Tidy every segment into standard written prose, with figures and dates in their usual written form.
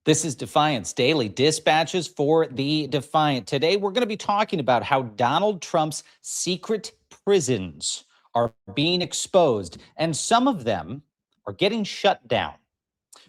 This is Defiance Daily Dispatches for the Defiant. Today, we're going to be talking about how Donald Trump's secret prisons are being exposed, and some of them are getting shut down.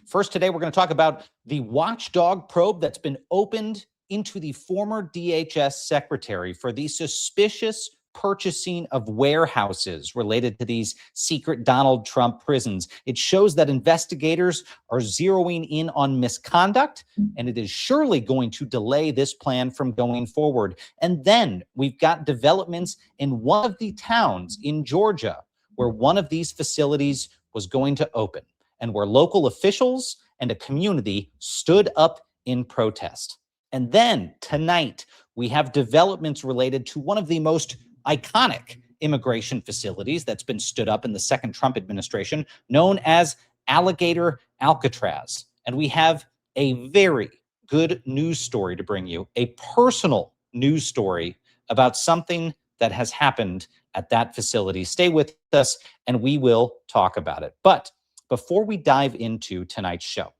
First, today, we're going to talk about the watchdog probe that's been opened into the former DHS secretary for the suspicious purchasing of warehouses related to these secret Donald Trump prisons. It shows that investigators are zeroing in on misconduct, and it is surely going to delay this plan from going forward. And then we've got developments in one of the towns in Georgia where one of these facilities was going to open, and where local officials and a community stood up in protest. And then tonight, we have developments related to one of the most iconic immigration facilities that's been stood up in the second Trump administration, known as Alligator Alcatraz. And we have a very good news story to bring you, a personal news story about something that has happened at that facility. Stay with us and we will talk about it. But before we dive into tonight's show,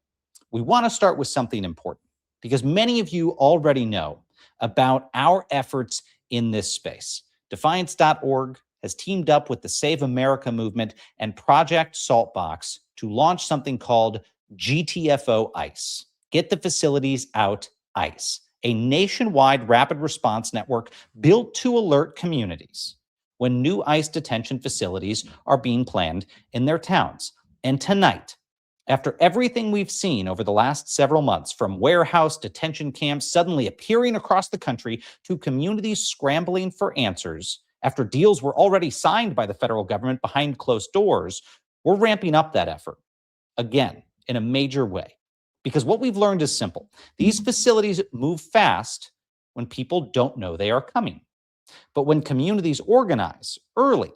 we want to start with something important, because many of you already know about our efforts in this space. Defiance.org has teamed up with the Save America movement and Project Saltbox to launch something called GTFO ICE. Get the facilities out ICE, a nationwide rapid response network built to alert communities when new ICE detention facilities are being planned in their towns. And tonight, after everything we've seen over the last several months, from warehouse detention camps suddenly appearing across the country to communities scrambling for answers after deals were already signed by the federal government behind closed doors, we're ramping up that effort again in a major way. Because what we've learned is simple. These facilities move fast when people don't know they are coming. But when communities organize early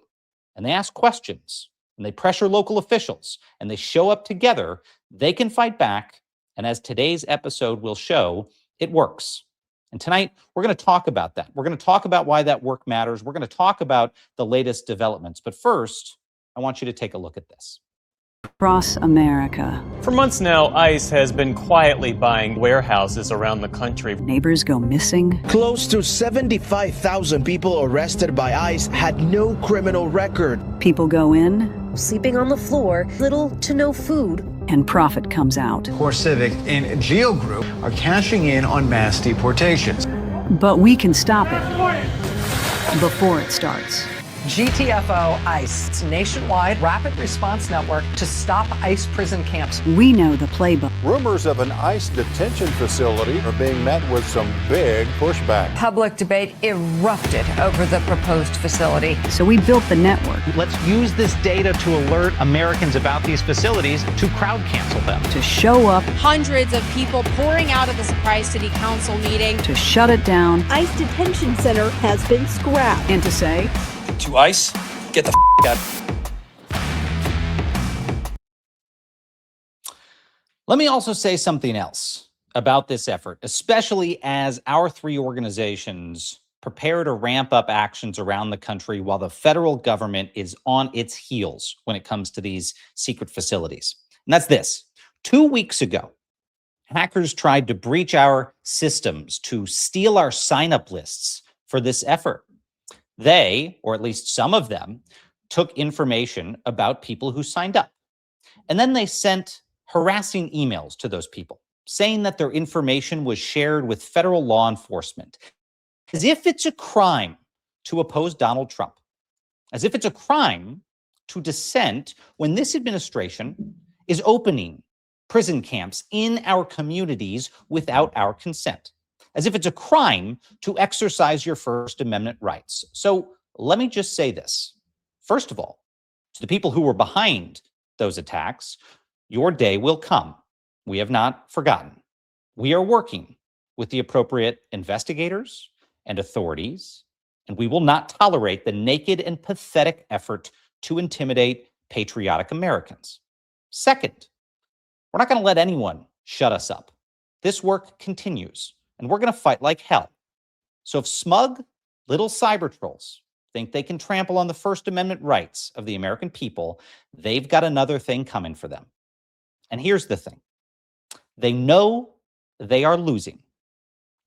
and they ask questions, and they pressure local officials, and they show up together, they can fight back. And as today's episode will show, it works. And tonight, we're going to talk about that. We're going to talk about why that work matters. We're going to talk about the latest developments. But first, I want you to take a look at this. Across America, For months now, ICE has been quietly buying warehouses around the country. neighbors go missing, Close to 75,000 people arrested by ICE had no criminal record. people go in, sleeping on the floor, little to no food. and profit comes out. Core Civic and Geo Group are cashing in on mass deportations. But we can stop it before it starts. GTFO ICE. It's a nationwide rapid response network to stop ICE prison camps. We know the playbook. Rumors of an ICE detention facility are being met with some big pushback. Public debate erupted over the proposed facility. So we built the network Let's use this data to alert Americans about these facilities to crowd cancel them. to show up, Hundreds of people pouring out of the surprise city council meeting. to shut it down, ICE detention center has been scrapped. and to say, To ICE, get the out. Let me also say something else about this effort, especially as our three organizations prepare to ramp up actions around the country while the federal government is on its heels when it comes to these secret facilities. And that's this. 2 weeks ago, hackers tried to breach our systems to steal our sign-up lists for this effort. They, or at least some of them, took information about people who signed up. And then they sent harassing emails to those people saying that their information was shared with federal law enforcement, as if it's a crime to oppose Donald Trump, as if it's a crime to dissent when this administration is opening prison camps in our communities without our consent, as if it's a crime to exercise your First Amendment rights. So let me just say this. First of all, to the people who were behind those attacks, your day will come. We have not forgotten. We are working with the appropriate investigators and authorities, and we will not tolerate the naked and pathetic effort to intimidate patriotic Americans. Second, we're not going to let anyone shut us up. This work continues, and we're going to fight like hell. So if smug little cyber trolls think they can trample on the First Amendment rights of the American people, they've got another thing coming for them. And here's the thing. They know they are losing,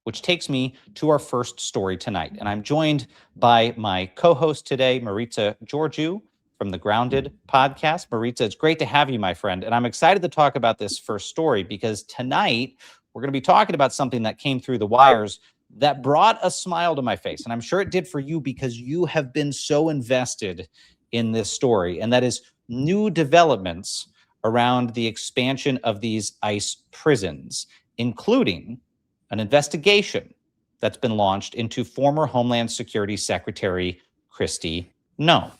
which takes me to our first story tonight. And I'm joined by my co-host today, Maritza Georgiou from the Grounded podcast. Maritza, it's great to have you, my friend. And I'm excited to talk about this first story because tonight we're going to be talking about something that came through the wires that brought a smile to my face. And I'm sure it did for you because you have been so invested in this story. And that is new developments around the expansion of these ICE prisons, including an investigation that's been launched into former Homeland Security Secretary Kristi Noem.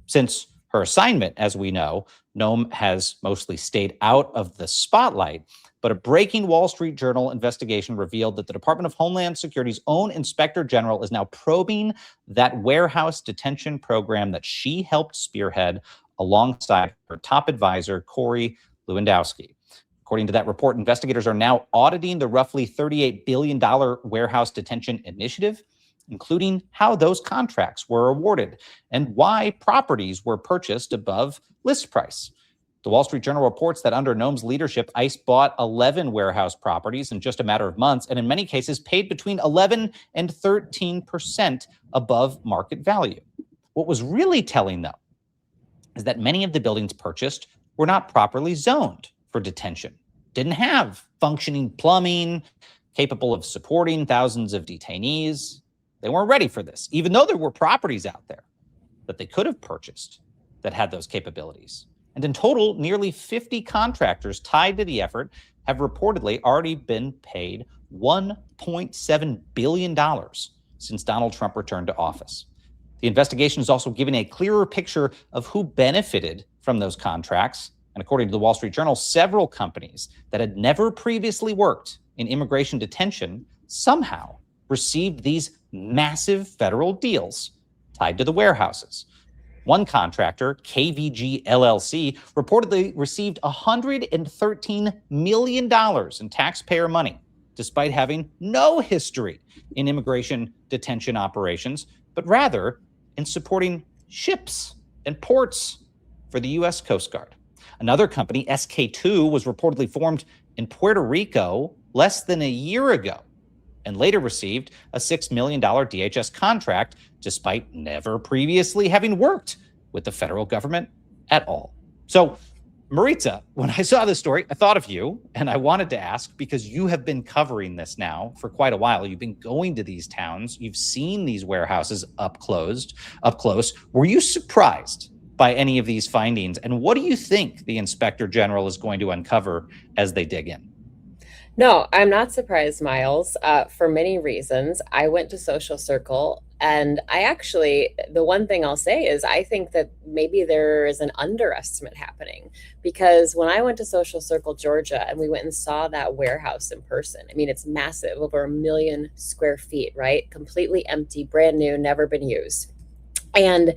Since her assignment, as we know, Noem has mostly stayed out of the spotlight, but a breaking Wall Street Journal investigation revealed that the Department of Homeland Security's own Inspector General is now probing that warehouse detention program that she helped spearhead alongside her top advisor, Corey Lewandowski. According to that report, investigators are now auditing the roughly $38 billion warehouse detention initiative, including how those contracts were awarded and why properties were purchased above list price. The Wall Street Journal reports that under Noem's leadership, ICE bought 11 warehouse properties in just a matter of months, and in many cases paid between 11 and 13% above market value. What was really telling, though, is that many of the buildings purchased were not properly zoned for detention, didn't have functioning plumbing capable of supporting thousands of detainees. They weren't ready for this, even though there were properties out there that they could have purchased that had those capabilities. And in total, nearly 50 contractors tied to the effort have reportedly already been paid $1.7 billion since Donald Trump returned to office. The investigation is also giving a clearer picture of who benefited from those contracts. And according to the Wall Street Journal, several companies that had never previously worked in immigration detention somehow received these massive federal deals tied to the warehouses. One contractor, KVG LLC, reportedly received $113 million in taxpayer money, despite having no history in immigration detention operations, but rather in supporting ships and ports for the U.S. Coast Guard. Another company, SK2, was reportedly formed in Puerto Rico less than a year ago and later received a $6 million DHS contract despite never previously having worked with the federal government at all. So, Maritza, when I saw this story, I thought of you, and I wanted to ask, because you have been covering this now for quite a while. You've been going to these towns. You've seen these warehouses up close. Were you surprised by any of these findings? And what do you think the Inspector General is going to uncover as they dig in? No, I'm not surprised, Miles, for many reasons. I went to Social Circle, and the one thing I'll say is I think that maybe there is an underestimate happening, because when I went to Social Circle, Georgia, and we went and saw that warehouse in person, I mean, it's massive, over 1 million square feet, right? Completely empty, brand new, never been used. And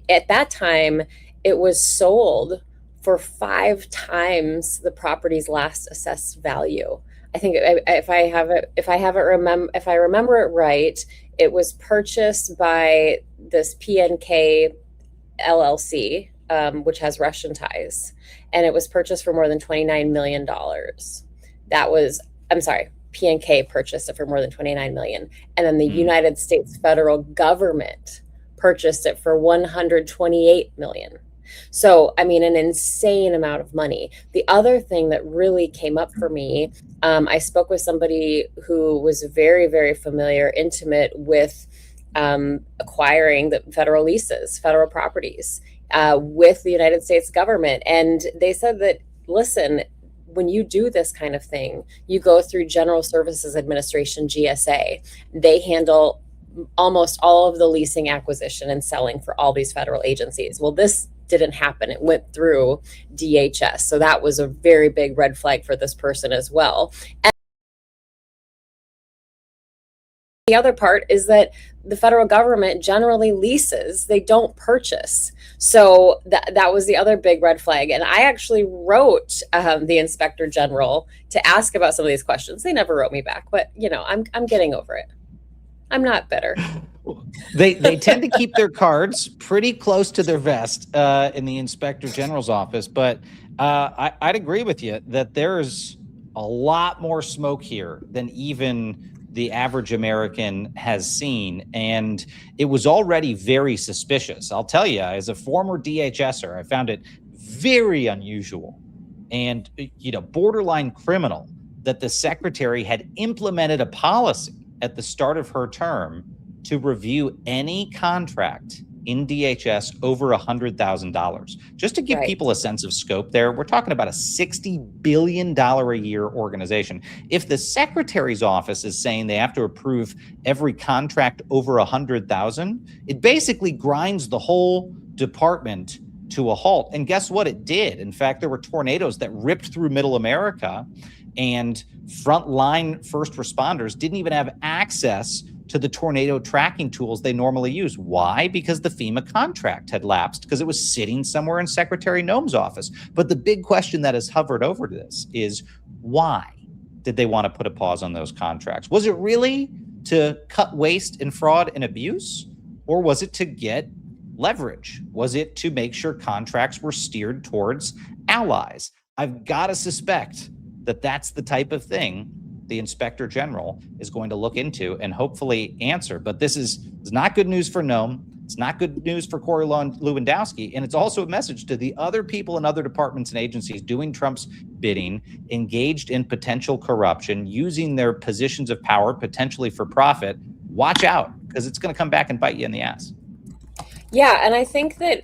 at that time, it was sold for 5 times the property's last assessed value. I think if I remember it right, it was purchased by this PNK LLC, which has Russian ties, and it was purchased for more than $29 million. PNK purchased it for more than $29 million, and then the United States federal government purchased it for $128 million. So, I mean, an insane amount of money. The other thing that really came up for me, I spoke with somebody who was very, very familiar, intimate with acquiring the federal leases, federal properties with the United States government. And they said that, listen, when you do this kind of thing, you go through General Services Administration, GSA. They handle almost all of the leasing, acquisition, and selling for all these federal agencies. Well, this didn't happen. It went through DHS. So that was a very big red flag for this person as well. And the other part is that the federal government generally leases, they don't purchase. So that was the other big red flag. And I actually wrote the Inspector General to ask about some of these questions. They never wrote me back, but I'm getting over it. I'm not bitter. They tend to keep their cards pretty close to their vest in the Inspector General's office, but I'd agree with you that there's a lot more smoke here than even the average American has seen. And it was already very suspicious. I'll tell you, as a former DHSer, I found it very unusual and, borderline criminal that the secretary had implemented a policy at the start of her term to review any contract in DHS over $100,000. Just to give people a sense of scope there, we're talking about a $60 billion a year organization. If the secretary's office is saying they have to approve every contract over $100,000, it basically grinds the whole department to a halt. And guess what? It did. In fact, there were tornadoes that ripped through middle America, and frontline first responders didn't even have access to the tornado tracking tools they normally use. Why? Because the FEMA contract had lapsed, because it was sitting somewhere in Secretary Noem's office. But the big question that has hovered over this is, why did they want to put a pause on those contracts? Was it really to cut waste and fraud and abuse? Or was it to get leverage? Was it to make sure contracts were steered towards allies? I've got to suspect that that's the type of thing the Inspector General is going to look into and hopefully answer. But this is not good news for Noem. It's not good news for Corey Lewandowski. And it's also a message to the other people in other departments and agencies doing Trump's bidding, engaged in potential corruption, using their positions of power potentially for profit. Watch out, because it's going to come back and bite you in the ass. Yeah, and I think that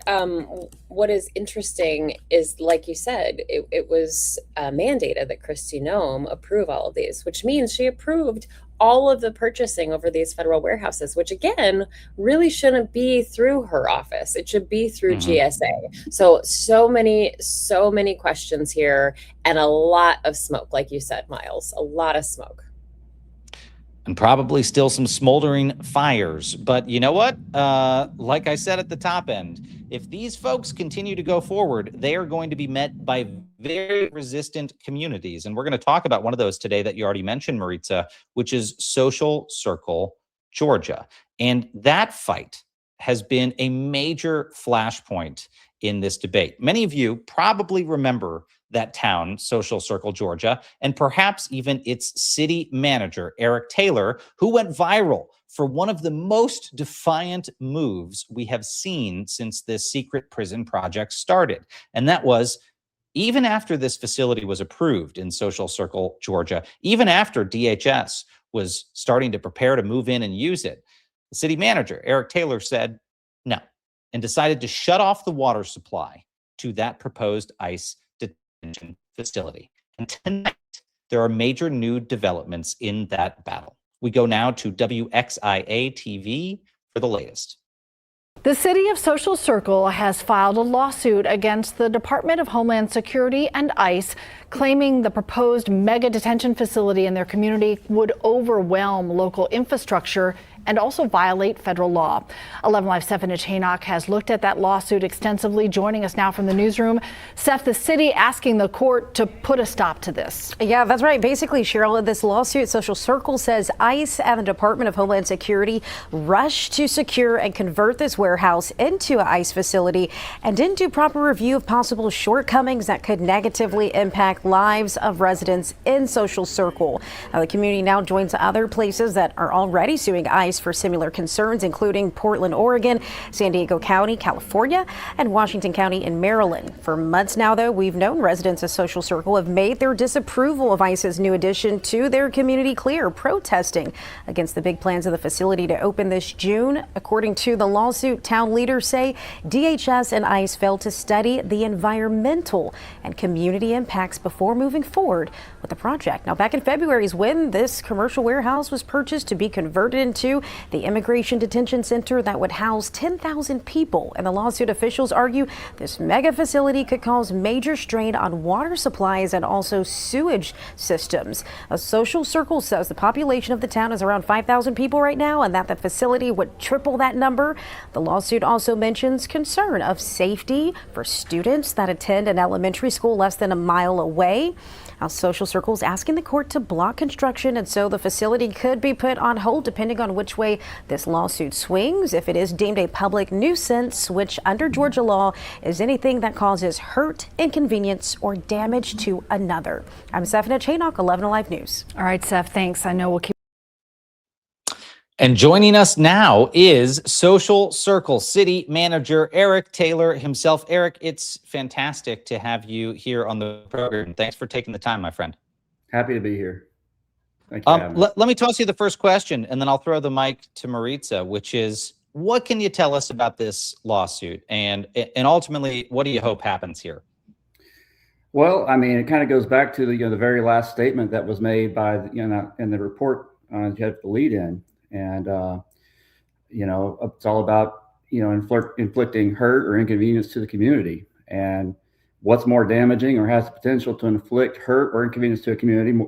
what is interesting is, like you said, it was mandated that Kristi Noem approve all of these, which means she approved all of the purchasing over these federal warehouses, which again really shouldn't be through her office. It should be through GSA. So many questions here, and a lot of smoke, like you said, Miles, a lot of smoke. And probably still some smoldering fires. But you know what? Like I said at the top end, if these folks continue to go forward, they are going to be met by very resistant communities. And we're going to talk about one of those today that you already mentioned, Maritza, which is Social Circle, Georgia. And that fight has been a major flashpoint in this debate. Many of you probably remember that town, Social Circle, Georgia, and perhaps even its city manager, Eric Taylor, who went viral for one of the most defiant moves we have seen since this secret prison project started. And that was, even after this facility was approved in Social Circle, Georgia, even after DHS was starting to prepare to move in and use it, the city manager, Eric Taylor, said no and decided to shut off the water supply to that proposed ICE detention facility. And tonight, there are major new developments in that battle. We go now to WXIA TV for the latest. The city of Social Circle has filed a lawsuit against the Department of Homeland Security and ICE, claiming the proposed mega detention facility in their community would overwhelm local infrastructure and also violate federal law. 11 Live's Stephanie Haynock has looked at that lawsuit extensively, joining us now from the newsroom. Steph, the city asking the court to put a stop to this. Yeah, that's right. Basically, Cheryl, this lawsuit, Social Circle says ICE and the Department of Homeland Security rushed to secure and convert this warehouse into an ICE facility and didn't do proper review of possible shortcomings that could negatively impact lives of residents in Social Circle. Now, the community now joins other places that are already suing ICE for similar concerns, including Portland, Oregon, San Diego County, California, and Washington County in Maryland. For months now, though, we've known residents of Social Circle have made their disapproval of ICE's new addition to their community clear, protesting against the big plans of the facility to open this June. According to the lawsuit, town leaders say DHS and ICE failed to study the environmental and community impacts before moving forward with the project. Now, back in February is when this commercial warehouse was purchased to be converted into the immigration detention center that would house 10,000 people. And the lawsuit officials argue this mega facility could cause major strain on water supplies and also sewage systems. A Social Circle says the population of the town is around 5,000 people right now, and that the facility would triple that number. The lawsuit also mentions concern of safety for students that attend an elementary school less than a mile away. Now, Social Circle is asking the court to block construction, and so the facility could be put on hold depending on which way this lawsuit swings. If it is deemed a public nuisance, which under Georgia law is anything that causes hurt, inconvenience, or damage to another. I'm Stephanie Chaynock, 11 Alive News. All right, Steph, thanks. I know we'll keep. And joining us now is Social Circle City Manager Eric Taylor himself. Eric, it's fantastic to have you here on the program. Thanks for taking the time, my friend. Happy to be here. Thank you. Let me toss you the first question, and then I'll throw the mic to Maritza, which is, what can you tell us about this lawsuit? And ultimately, what do you hope happens here? Well, I mean, it kind of goes back to the very last statement that was made by in the report you have the lead in. And, it's all about, inflicting hurt or inconvenience to the community. And what's more damaging or has the potential to inflict hurt or inconvenience to a community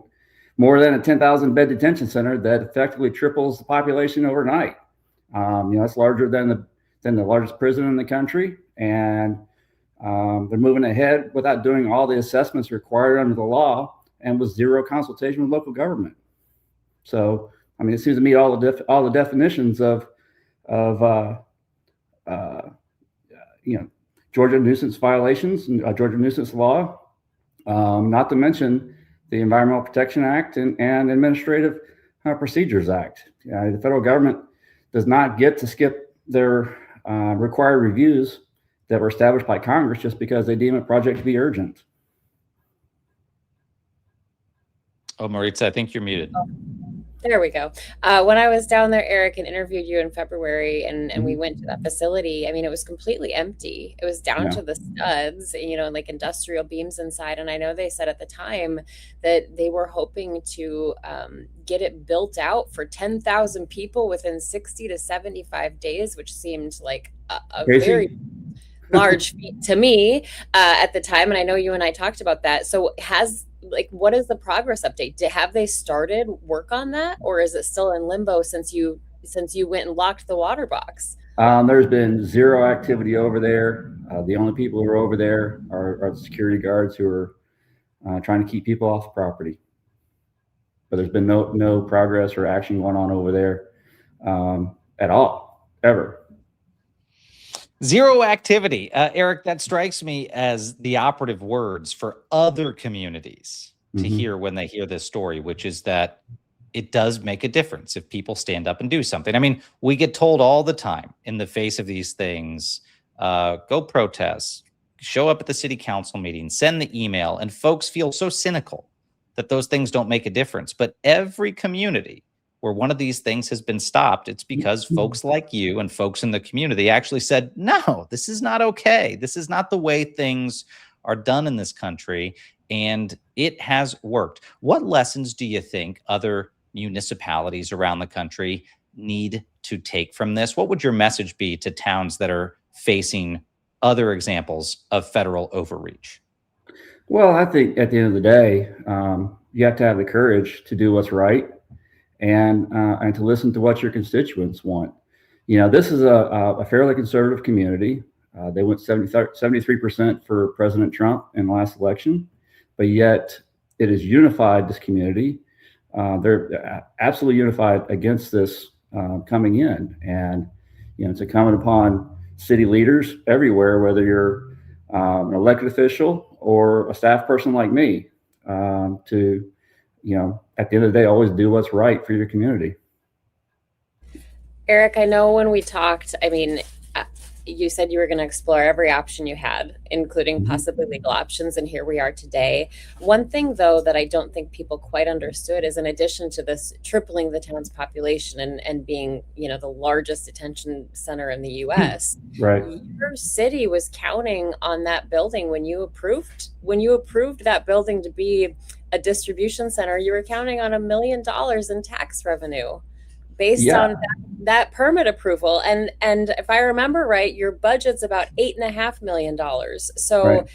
more than a 10,000 bed detention center that effectively triples the population overnight. That's larger than the largest prison in the country. And they're moving ahead without doing all the assessments required under the law and with zero consultation with local government. So, I mean, it seems to meet all the definitions of Georgia nuisance violations and Georgia nuisance law, not to mention the Environmental Protection Act and Administrative Procedures Act. The federal government does not get to skip their required reviews that were established by Congress just because they deem a project to be urgent. Oh, Maritza, I think you're muted. There we go. When I was down there, Eric, and interviewed you in February, and we went to that facility, I mean, it was completely empty. It was down to the studs, like industrial beams inside. And I know they said at the time that they were hoping to get it built out for 10,000 people within 60 to 75 days, which seemed like a very large feat to me at the time. And I know you and I talked about that. So what is the progress update? Have they started work on that, or is it still in limbo since you went and locked the water box? There's been zero activity over there. The only people who are over there are the security guards who are trying to keep people off the property. But there's been no progress or action going on over there at all, ever. Zero activity. Eric, that strikes me as the operative words for other communities to hear when they hear this story, which is that it does make a difference if people stand up and do something. I mean, we get told all the time in the face of these things, go protest, show up at the city council meeting, send the email, and folks feel so cynical that those things don't make a difference. But every community where one of these things has been stopped, it's because folks like you and folks in the community actually said, no, this is not okay. This is not the way things are done in this country. And it has worked. What lessons do you think other municipalities around the country need to take from this? What would your message be to towns that are facing other examples of federal overreach? Well, I think at the end of the day, you have to have the courage to do what's right and to listen to what your constituents want. This is a fairly conservative community. They went 73% for President Trump in the last election, but yet it has unified this community. They're absolutely unified against this coming in. And, it's incumbent upon city leaders everywhere, whether you're an elected official or a staff person like me, to at the end of the day, always do what's right for your community. Eric, I know when we talked, I mean, you said you were going to explore every option you had, including possibly legal options, and here we are today. One thing, though, that I don't think people quite understood is, in addition to this tripling the town's population and being, the largest detention center in the U.S., right? Your city was counting on that building when you approved that building to be a distribution center. You were counting on $1 million in tax revenue based on that permit approval. And if I remember right, your budget's about $8.5 million. So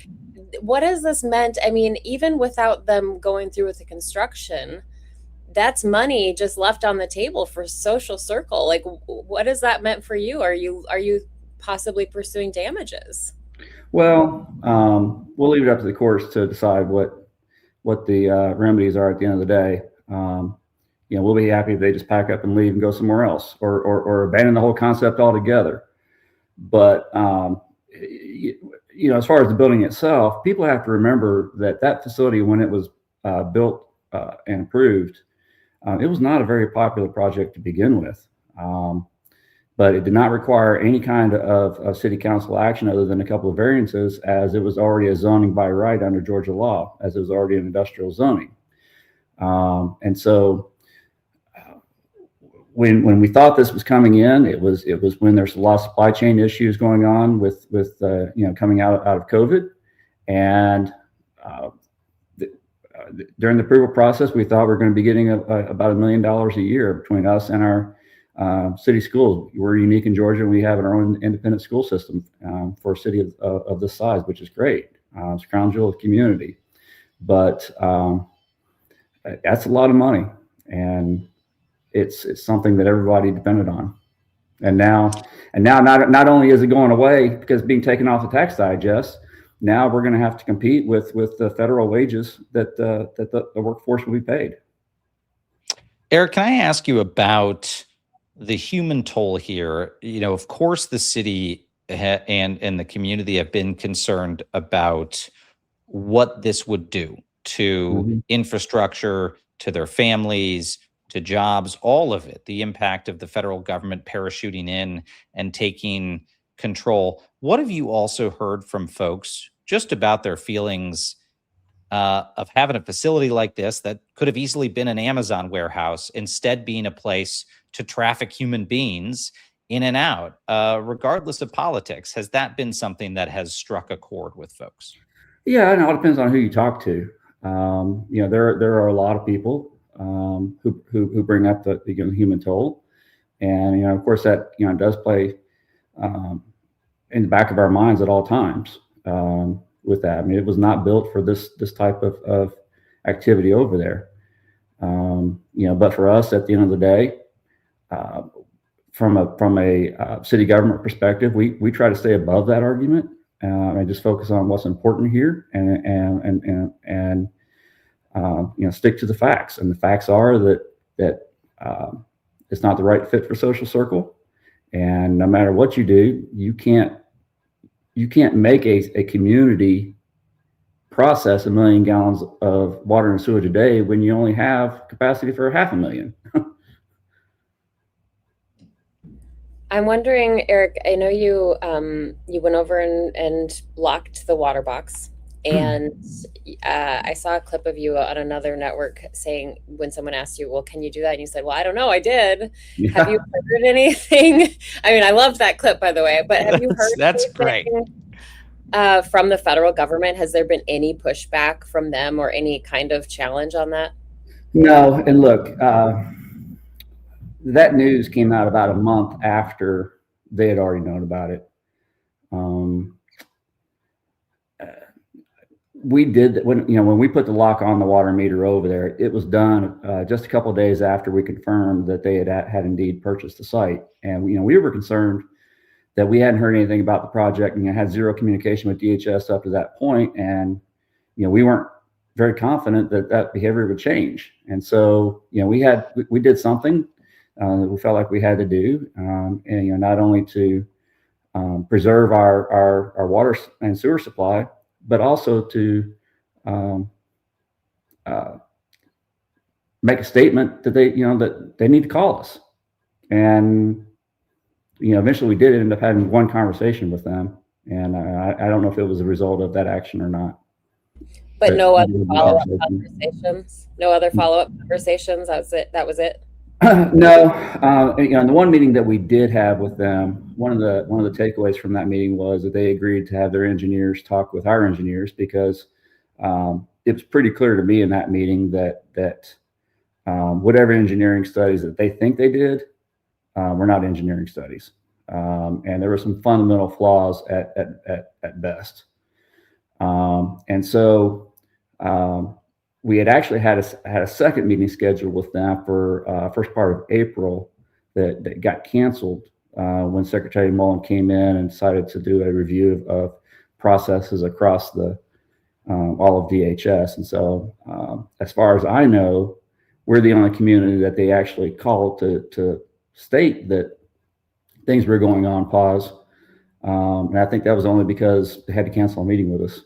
what has this meant? I mean, even without them going through with the construction, that's money just left on the table for Social Circle. Like, what has that meant for you? Are you possibly pursuing damages? Well, we'll leave it up to the courts to decide what remedies are at the end of the day. We'll be happy if they just pack up and leave and go somewhere else, or abandon the whole concept altogether. But as far as the building itself, people have to remember that facility, when it was built and approved, it was not a very popular project to begin with. But it did not require any kind of city council action other than a couple of variances, as it was already a zoning by right under Georgia law, as it was already an industrial zoning. And so when we thought this was coming in, it was when there's a lot of supply chain issues going on with coming out of COVID, and during the approval process, we thought we were going to be getting about $1 million a year between us and our city schools. We're unique in Georgia, and we have our own independent school system for a city of this size, which is great. It's a crown jewel of the community, but that's a lot of money, and it's something that everybody depended on. And now not only is it going away because it's being taken off the tax digest, now we're going to have to compete with the federal wages that the workforce will be paid. Eric, can I ask you about the human toll here? Of course, the city and the community have been concerned about what this would do to infrastructure, to their families, to jobs, all of it, the impact of the federal government parachuting in and taking control. What have you also heard from folks just about their feelings of having a facility like this that could have easily been an Amazon warehouse, instead being a place to traffic human beings in and out, regardless of politics? Has that been something that has struck a chord with folks? Yeah, it all depends on who you talk to. There are a lot of people who bring up the human toll, and of course that does play in the back of our minds at all times. With that, I mean, it was not built for this type of activity over there. But for us, at the end of the day, from a city government perspective, we try to stay above that argument and just focus on what's important here, and stick to the facts. And the facts are that it's not the right fit for Social Circle, and no matter what you do, you can't make a community process 1 million gallons of water and sewage a day when you only have capacity for 500,000. I'm wondering, Eric, I know you went over and blocked the water box, and I saw a clip of you on another network saying, when someone asked you, well, can you do that? And you said, well, I don't know, I did. Yeah. Have you heard anything? I mean, I loved that clip, by the way, but have you heard That's great. From the federal government? Has there been any pushback from them or any kind of challenge on that? No, and look, that news came out about a month after they had already known about it. We did when we put the lock on the water meter over there, it was done just a couple of days after we confirmed that they had indeed purchased the site. And we were concerned that we hadn't heard anything about the project, and had zero communication with DHS up to that point, and we weren't very confident that behavior would change. And so we did something that we felt like we had to do, and not only to preserve our water and sewer supply, but also to make a statement that they need to call us. And eventually we did end up having one conversation with them, and I don't know if it was a result of that action or not. But no other follow-up conversations. No other follow-up conversations. That was it. No, the one meeting that we did have with them, one of the takeaways from that meeting was that they agreed to have their engineers talk with our engineers, because it was pretty clear to me in that meeting that whatever engineering studies that they think they did were not engineering studies, and there were some fundamental flaws at best. And so we had actually had a second meeting scheduled with them for first part of April that got canceled when Secretary Mullen came in and decided to do a review of processes across the all of DHS. And so, as far as I know, we're the only community that they actually called to state that things were going on pause. And I think that was only because they had to cancel a meeting with us.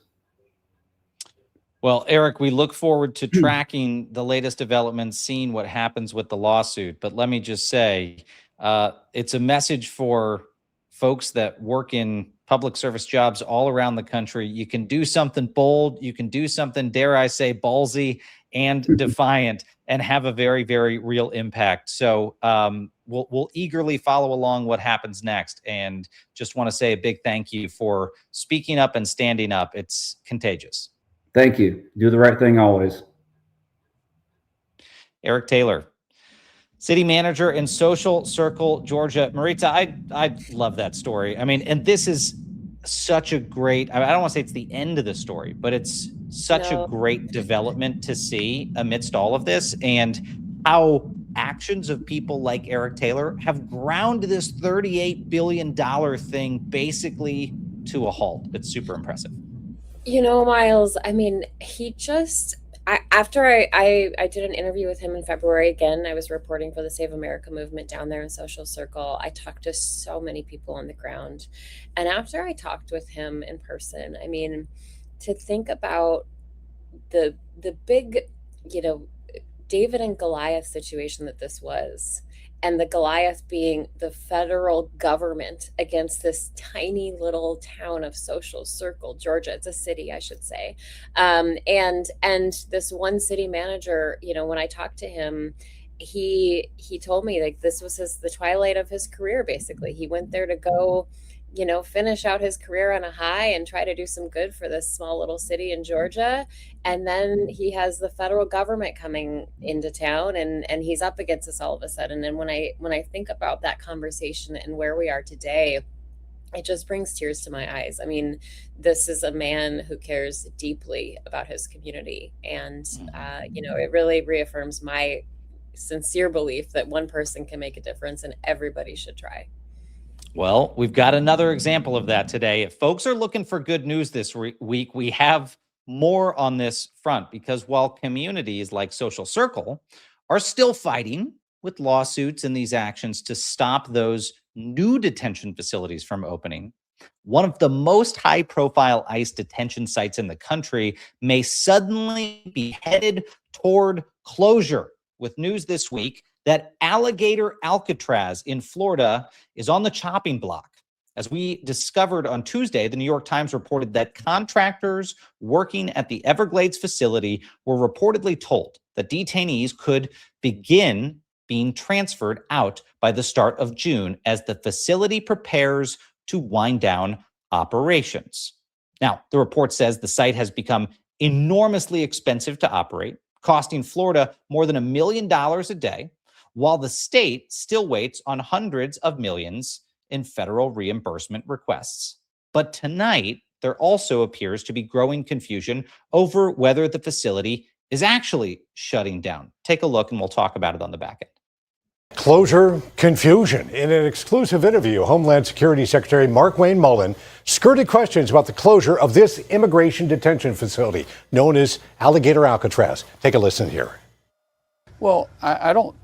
Well, Eric, we look forward to tracking the latest developments, seeing what happens with the lawsuit. But let me just say, it's a message for folks that work in public service jobs all around the country. You can do something bold. You can do something, dare I say, ballsy and defiant, and have a very, very real impact. So we'll eagerly follow along what happens next. And just want to say a big thank you for speaking up and standing up. It's contagious. Thank you. Do the right thing always. Eric Taylor, city manager in Social Circle, Georgia. Maritza, I love that story. I mean, and this is such a great, I don't want to say it's the end of the story, but it's such a great development to see amidst all of this, and how actions of people like Eric Taylor have ground this $38 billion thing basically to a halt. It's super impressive. You know, Miles, I mean, he just, after I did an interview with him in February, again, I was reporting for the Save America movement down there in Social Circle. I talked to so many people on the ground. And after I talked with him in person, I mean, to think about the big, you know, David and Goliath situation that this was, and the Goliath being the federal government against this tiny little town of Social Circle, Georgia. It's a city, I should say. And this one city manager, you know, when I talked to him, he told me like this was the twilight of his career. Basically, he went there to go, you know, finish out his career on a high and try to do some good for this small little city in Georgia. And then he has the federal government coming into town, and he's up against us all of a sudden. And when I think about that conversation and where we are today, it just brings tears to my eyes. I mean, this is a man who cares deeply about his community. And, you know, it really reaffirms my sincere belief that one person can make a difference and everybody should try. Well, we've got another example of that today. If folks are looking for good news this week, we have more on this front, because while communities like Social Circle are still fighting with lawsuits and these actions to stop those new detention facilities from opening, one of the most high-profile ICE detention sites in the country may suddenly be headed toward closure, with news this week that Alligator Alcatraz in Florida is on the chopping block. As we discovered on Tuesday, the New York Times reported that contractors working at the Everglades facility were reportedly told that detainees could begin being transferred out by the start of June as the facility prepares to wind down operations. Now, the report says the site has become enormously expensive to operate, costing Florida more than $1 million a day, while the state still waits on hundreds of millions in federal reimbursement requests. But tonight, there also appears to be growing confusion over whether the facility is actually shutting down. Take a look and we'll talk about it on the back end. Closure, confusion. In an exclusive interview, Homeland Security Secretary Markwayne Mullin skirted questions about the closure of this immigration detention facility known as Alligator Alcatraz. Take a listen here. Well, I don't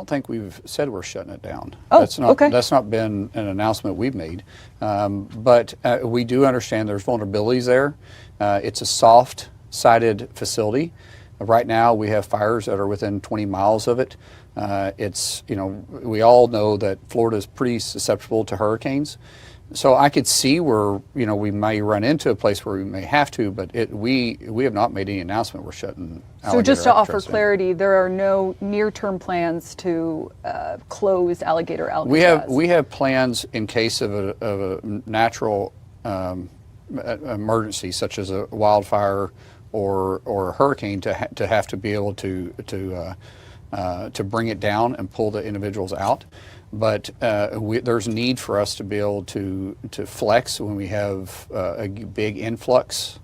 think we've said we're shutting it down. Oh, That's not been an announcement we've made. But we do understand there's vulnerabilities there. It's a soft-sided facility. Right now, we have fires that are within 20 miles of it. It's, you know, we all know that Florida is pretty susceptible to hurricanes. So I could see where, you know, we may run into a place where we may have to, but we have not made any announcement we're shutting Alligator. So just to offer Alcatraz clarity, there are no near-term plans to close Alligator Alcatraz. We have plans in case of a natural emergency, such as a wildfire or a hurricane, to have to be able to bring it down and pull the individuals out. But there's need for us to be able to flex when we have a big influx.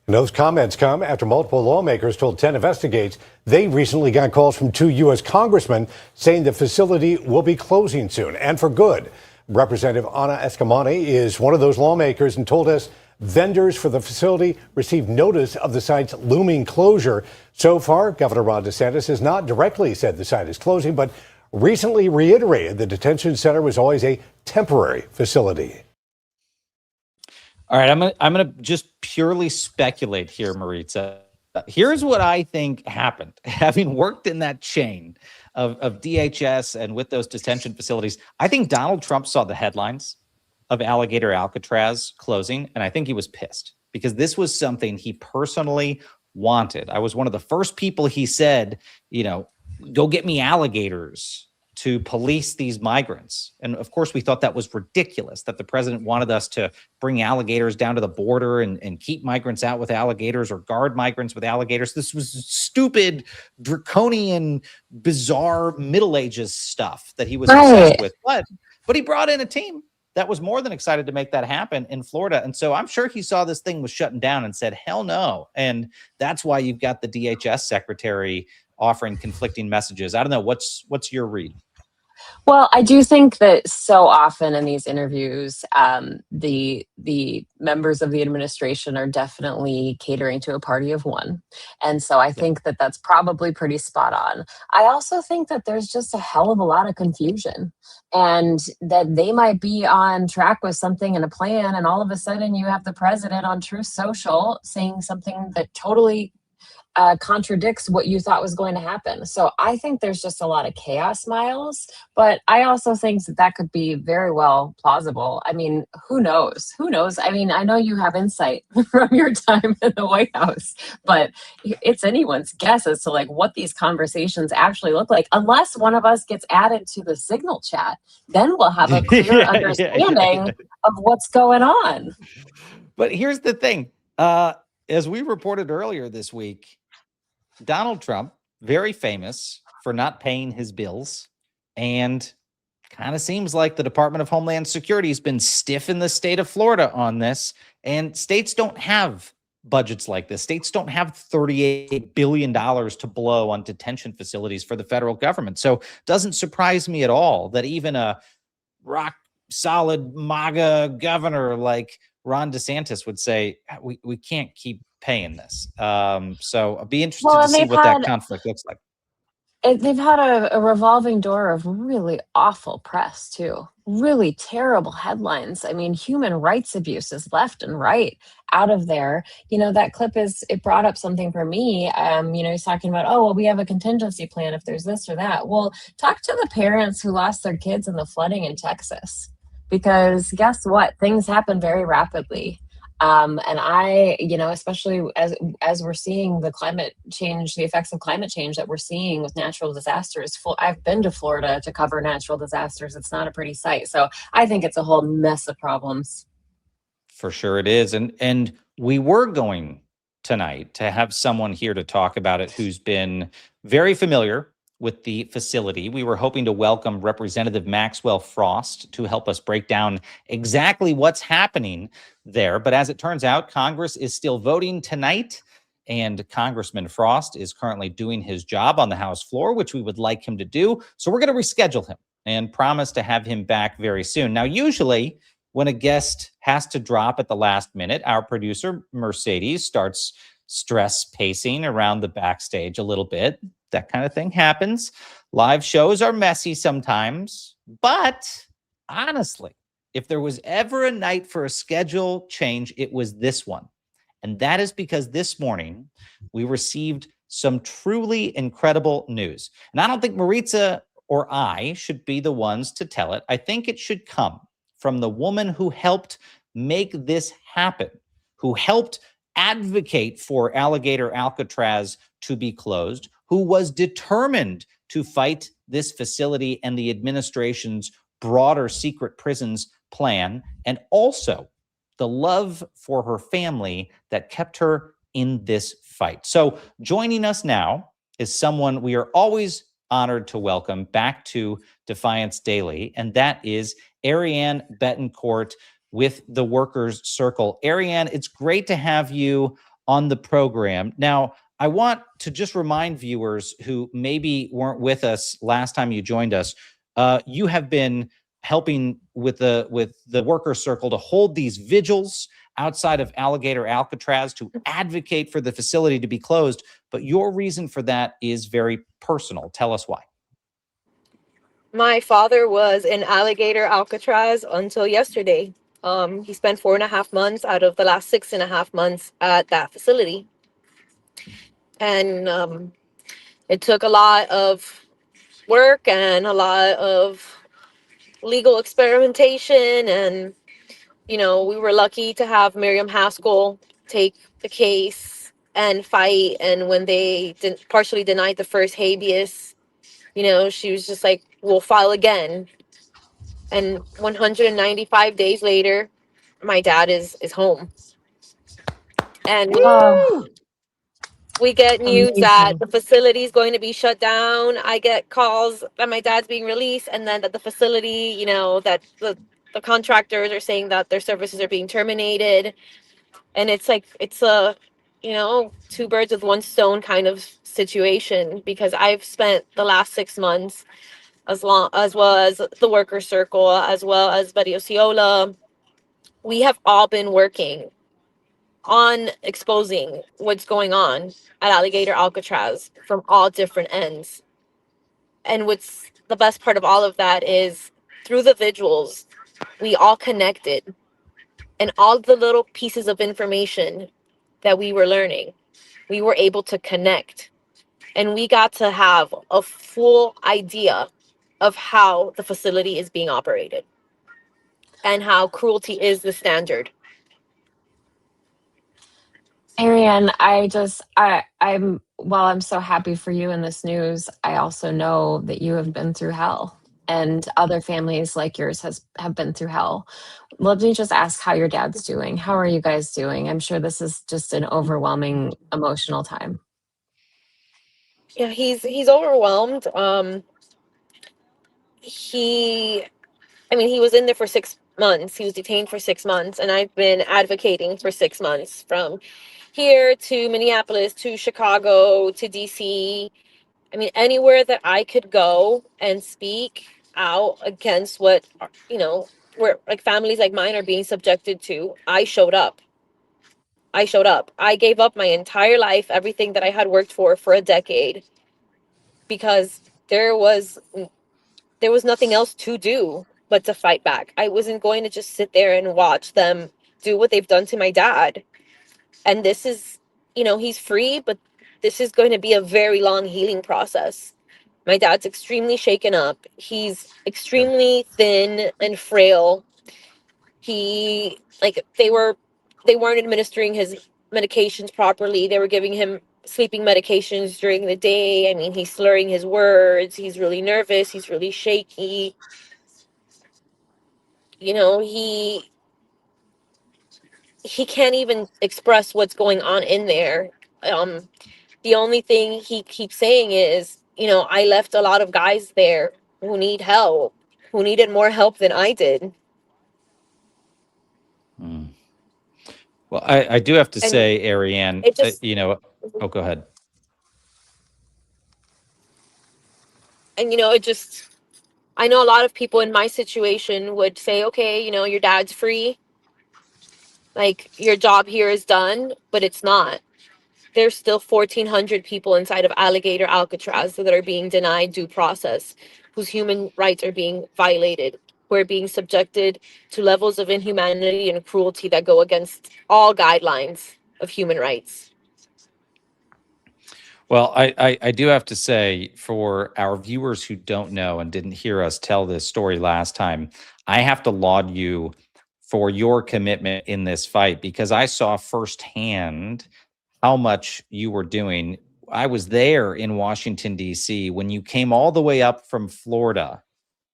And those comments come after multiple lawmakers told 10 Investigates they recently got calls from 2 U.S. congressmen saying the facility will be closing soon, and for good. Representative Ana Escamani is one of those lawmakers and told us vendors for the facility received notice of the site's looming closure. So far, Governor Ron DeSantis has not directly said the site is closing, but recently reiterated the detention center was always a temporary facility. All right, I'm gonna just purely speculate here, Maritza. Here's what I think happened. Having worked in that chain of DHS and with those detention facilities, I think Donald Trump saw the headlines of Alligator Alcatraz closing, and I think he was pissed because this was something he personally wanted. I was one of the first people he said, go get me alligators to police these migrants. And of course, we thought that was ridiculous, that the president wanted us to bring alligators down to the border and keep migrants out with alligators or guard migrants with alligators. This was stupid, draconian, bizarre Middle Ages stuff that he was obsessed with. But he brought in a team that was more than excited to make that happen in Florida. And so I'm sure he saw this thing was shutting down and said, hell no. And that's why you've got the DHS secretary offering conflicting messages. I don't know. What's your read? Well, I do think that so often in these interviews, the members of the administration are definitely catering to a party of one. And so I think that that's probably pretty spot on. I also think that there's just a hell of a lot of confusion and that they might be on track with something and a plan. And all of a sudden you have the president on Truth Social saying something that totally contradicts what you thought was going to happen. So I think there's just a lot of chaos, Miles, but I also think that could be very well plausible. I mean, who knows? Who knows? I mean, I know you have insight from your time in the White House, but it's anyone's guess as to like what these conversations actually look like, unless one of us gets added to the Signal chat, then we'll have a clear understanding of what's going on. But here's the thing. As we reported earlier this week, Donald Trump, very famous for not paying his bills, and kind of seems like the Department of Homeland Security has been stiff in the state of Florida on this, and states don't have budgets like this. States don't have $38 billion to blow on detention facilities for the federal government. So it doesn't surprise me at all that even a rock solid MAGA governor like Ron DeSantis would say, we can't keep paying this. So I'll be interested to see what that conflict looks like. They've had a revolving door of really awful press too. Really terrible headlines. I mean, human rights abuses left and right out of there. That clip it brought up something for me. He's talking about, oh, well, we have a contingency plan if there's this or that. Well, talk to the parents who lost their kids in the flooding in Texas. Because guess what? Things happen very rapidly. And I, especially as we're seeing the climate change, the effects of climate change that we're seeing with natural disasters. I've been to Florida to cover natural disasters. It's not a pretty sight. So I think it's a whole mess of problems. For sure it is. And we were going tonight to have someone here to talk about it who's been very familiar with the facility. We were hoping to welcome Representative Maxwell Frost to help us break down exactly what's happening there. But as it turns out, Congress is still voting tonight, and Congressman Frost is currently doing his job on the House floor, which we would like him to do. So we're going to reschedule him and promise to have him back very soon. Now, usually when a guest has to drop at the last minute, our producer, Mercedes, starts stress pacing around the backstage a little bit. That kind of thing happens. Live shows are messy sometimes, but honestly, if there was ever a night for a schedule change, it was this one. And that is because this morning we received some truly incredible news. And I don't think Maritza or I should be the ones to tell it. I think it should come from the woman who helped make this happen, who helped advocate for Alligator Alcatraz to be closed, who was determined to fight this facility and the administration's broader secret prisons plan, and also the love for her family that kept her in this fight. So joining us now is someone we are always honored to welcome back to Defiance Daily, and that is Ariane Betancourt with the Workers Circle. Ariane, it's great to have you on the program. Now, I want to just remind viewers who maybe weren't with us last time you joined us, you have been helping with the Workers Circle to hold these vigils outside of Alligator Alcatraz to advocate for the facility to be closed, but your reason for that is very personal. Tell us why. My father was in Alligator Alcatraz until yesterday. He spent 4.5 months out of the last 6.5 months at that facility. And it took a lot of work and a lot of legal experimentation. And, we were lucky to have Miriam Haskell take the case and fight. And when they partially denied the first habeas, she was just like, we'll file again. And 195 days later, my dad is home. And we get news that the facility is going to be shut down. I get calls that my dad's being released, and then that the facility, that the contractors are saying that their services are being terminated. And it's like, it's a, two birds with one stone kind of situation, because I've spent the last 6 months, as well as the worker circle, as well as Betty Osceola. We have all been working on exposing what's going on at Alligator Alcatraz from all different ends. And what's the best part of all of that is, through the vigils, we all connected, and all the little pieces of information that we were learning, we were able to connect, and we got to have a full idea of how the facility is being operated and how cruelty is the standard. Ariane, while I'm so happy for you in this news, I also know that you have been through hell, and other families like yours have been through hell. Let me just ask how your dad's doing. How are you guys doing? I'm sure this is just an overwhelming emotional time. Yeah, he's overwhelmed. He was in there for 6 months. He was detained for 6 months, and I've been advocating for 6 months, from here to Minneapolis to Chicago to DC. Anywhere that I could go and speak out against what, where like families like mine are being subjected to, I showed up. I gave up my entire life, everything that I had worked for a decade, because there was nothing else to do but to fight back. I wasn't going to just sit there and watch them do what they've done to my dad. And this is, he's free, but this is going to be a very long healing process. My dad's extremely shaken up. He's extremely thin and frail. They weren't administering his medications properly. They were giving him sleeping medications during the day. He's slurring his words. He's really nervous. He's really shaky. He can't even express what's going on in there. The only thing he keeps saying is, I left a lot of guys there who need help, who needed more help than I did. Well, I do have to say, Ariane, oh, go ahead. And, I know a lot of people in my situation would say, okay, your dad's free. Like, your job here is done, but it's not. There's still 1,400 people inside of Alligator Alcatraz that are being denied due process, whose human rights are being violated, who are being subjected to levels of inhumanity and cruelty that go against all guidelines of human rights. Well, I do have to say, for our viewers who don't know and didn't hear us tell this story last time, I have to laud you for your commitment in this fight, because I saw firsthand how much you were doing. I was there in Washington, D.C. when you came all the way up from Florida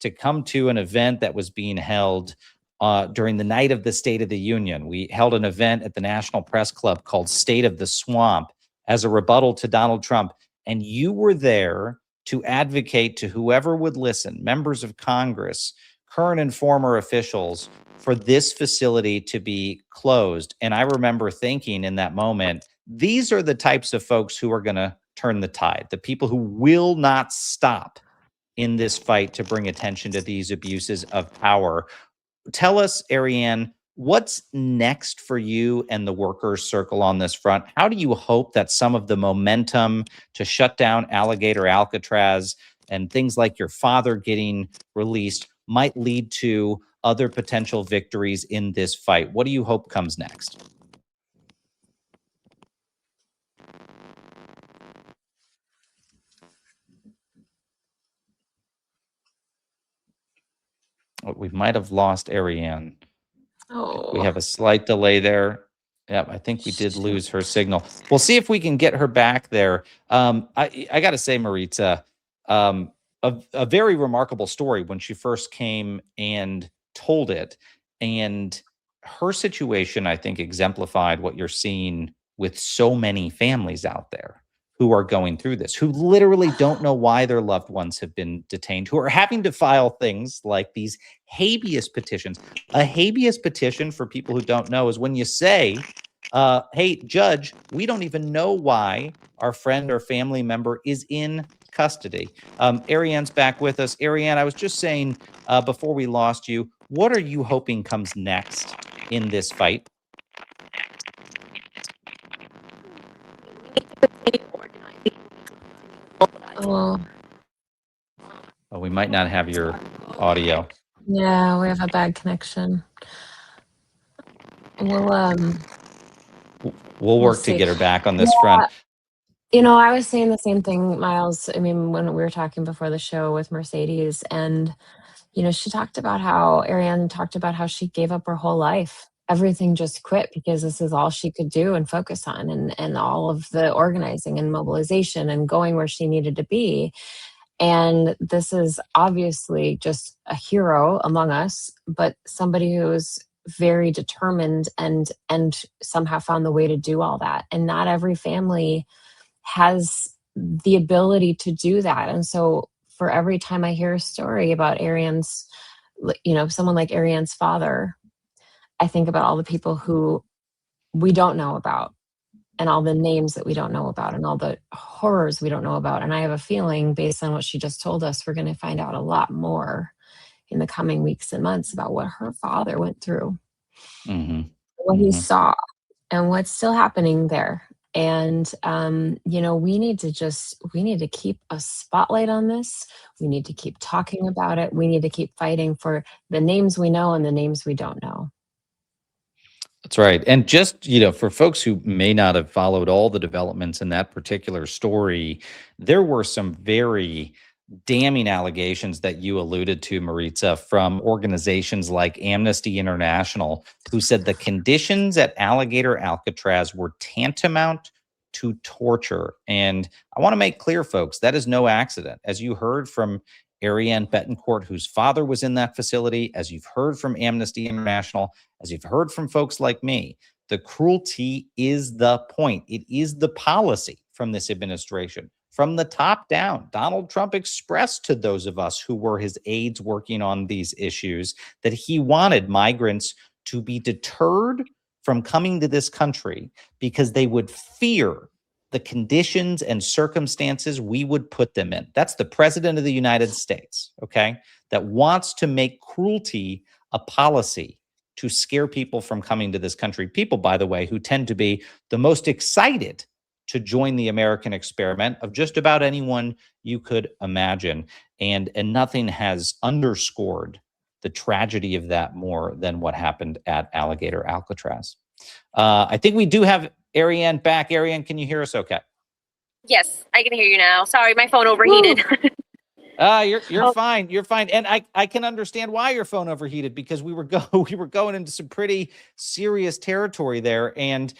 to come to an event that was being held during the night of the State of the Union. We held an event at the National Press Club called State of the Swamp as a rebuttal to Donald Trump. And you were there to advocate to whoever would listen, members of Congress, current and former officials, for this facility to be closed. And I remember thinking in that moment, these are the types of folks who are going to turn the tide, the people who will not stop in this fight to bring attention to these abuses of power. Tell us, Ariane, What's next for you and the workers' circle on this front? How do you hope that some of the momentum to shut down Alligator Alcatraz and things like your father getting released might lead to other potential victories in this fight? What do you hope comes next? Oh, we might have lost Ariane. We Oh, have a slight delay there. Yeah, I think we did lose her signal. We'll see if we can get her back there. I got to say, Maritza, a very remarkable story when she first came and told it. And her situation, I think, exemplified what you're seeing with so many families out there who are going through this, who literally don't know why their loved ones have been detained, who are having to file things like these habeas petitions. A habeas petition, for people who don't know, is when you say, hey, judge, we don't even know why our friend or family member is in custody. Ariane's back with us. Ariane, I was just saying before we lost you, what are you hoping comes next in this fight? oh, Oh, we might not have your audio. yeah, we have a bad connection. We'll We'll work to see. get her back on this front. You know, I was saying the same thing, Miles. I mean, when we were talking before the show with Mercedes, and you know, she talked about how Ariane talked about how she gave up her whole life. Everything just quit because this is all she could do and focus on, and all of the organizing and mobilization and going where she needed to be. And this is obviously just a hero among us, but somebody who's very determined and somehow found the way to do all that. And not every family has the ability to do that. And so for every time I hear a story about Ariane's, you know, someone like Ariane's father, I think about all the people who we don't know about, and all the names that we don't know about, and all the horrors we don't know about. And I have a feeling, based on what she just told us, we're going to find out a lot more in the coming weeks and months about what her father went through, what he saw, and what's still happening there. And you know, we need to keep a spotlight on this. We need to keep talking about it. We need to keep fighting for the names we know and the names we don't know. That's right. And just, you know, for folks who may not have followed all the developments in that particular story, there were some very damning allegations that you alluded to, Maritza, from organizations like Amnesty International, who said the conditions at Alligator Alcatraz were tantamount to torture. And I want to make clear, folks, that is no accident. As you heard from Ariane Betancourt, whose father was in that facility, as you've heard from Amnesty International, as you've heard from folks like me, the cruelty is the point. It is the policy from this administration. From the top down, Donald Trump expressed to those of us who were his aides working on these issues that he wanted migrants to be deterred from coming to this country because they would fear the conditions and circumstances we would put them in. That's the president of the United States, okay, that wants to make cruelty a policy to scare people from coming to this country. People, by the way, who tend to be the most excited to join the American experiment of just about anyone you could imagine. And nothing has underscored the tragedy of that more than what happened at Alligator Alcatraz. I think we do have Ariane back. Ariane, can you hear us okay? Yes, I can hear you now. Sorry, my phone overheated. You're fine. You're fine. And I can understand why your phone overheated, because we were going into some pretty serious territory there. And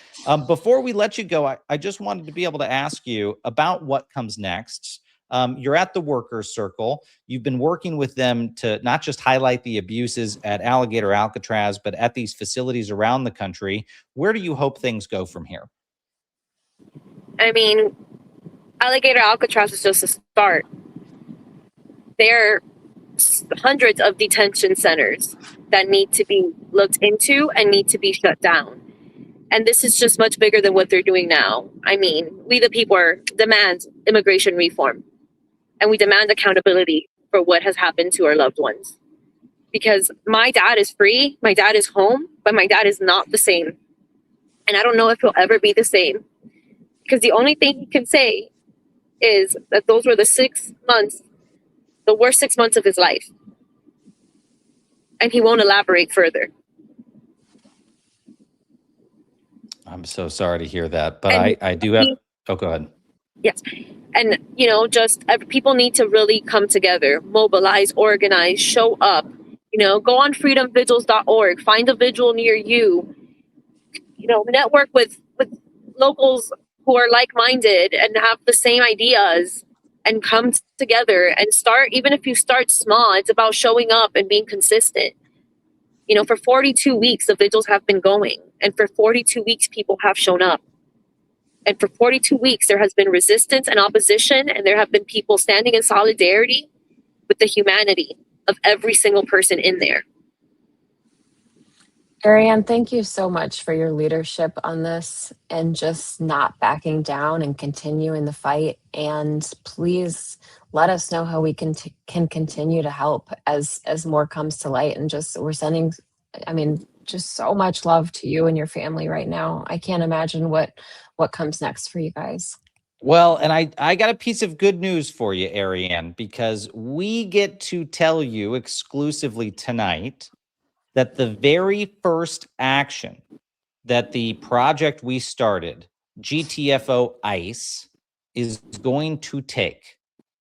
before we let you go, I just wanted to be able to ask you about what comes next. You're at the Workers' Circle. You've been working with them to not just highlight the abuses at Alligator Alcatraz, but at these facilities around the country. Where do you hope things go from here? I mean, Alligator Alcatraz is just a start. There are hundreds of detention centers that need to be looked into and need to be shut down. And this is just much bigger than what they're doing now. I mean, we the people demand immigration reform, and we demand accountability for what has happened to our loved ones. because my dad is free, my dad is home, but my dad is not the same. And I don't know if he'll ever be the same, because the only thing he can say is that those were the 6 months, the worst 6 months of his life. And he won't elaborate further. I'm so sorry to hear that, but I do have. Oh, go ahead. Yes. And, just people need to really come together, mobilize, organize, show up, go on freedomvigils.org, find a vigil near you, network with locals who are like-minded and have the same ideas, and come together and start. Even if you start small, it's about showing up and being consistent. For 42 weeks, the vigils have been going, and for 42 weeks, people have shown up. And for 42 weeks, there has been resistance and opposition, and there have been people standing in solidarity with the humanity of every single person in there. Ariane, thank you so much for your leadership on this and just not backing down and continuing the fight. And please let us know how we can continue to help as more comes to light. And we're sending, just so much love to you and your family right now. I can't imagine what comes next for you guys. Well, and I got a piece of good news for you, Ariane, because we get to tell you exclusively tonight that the very first action that the project we started, GTFO ICE, is going to take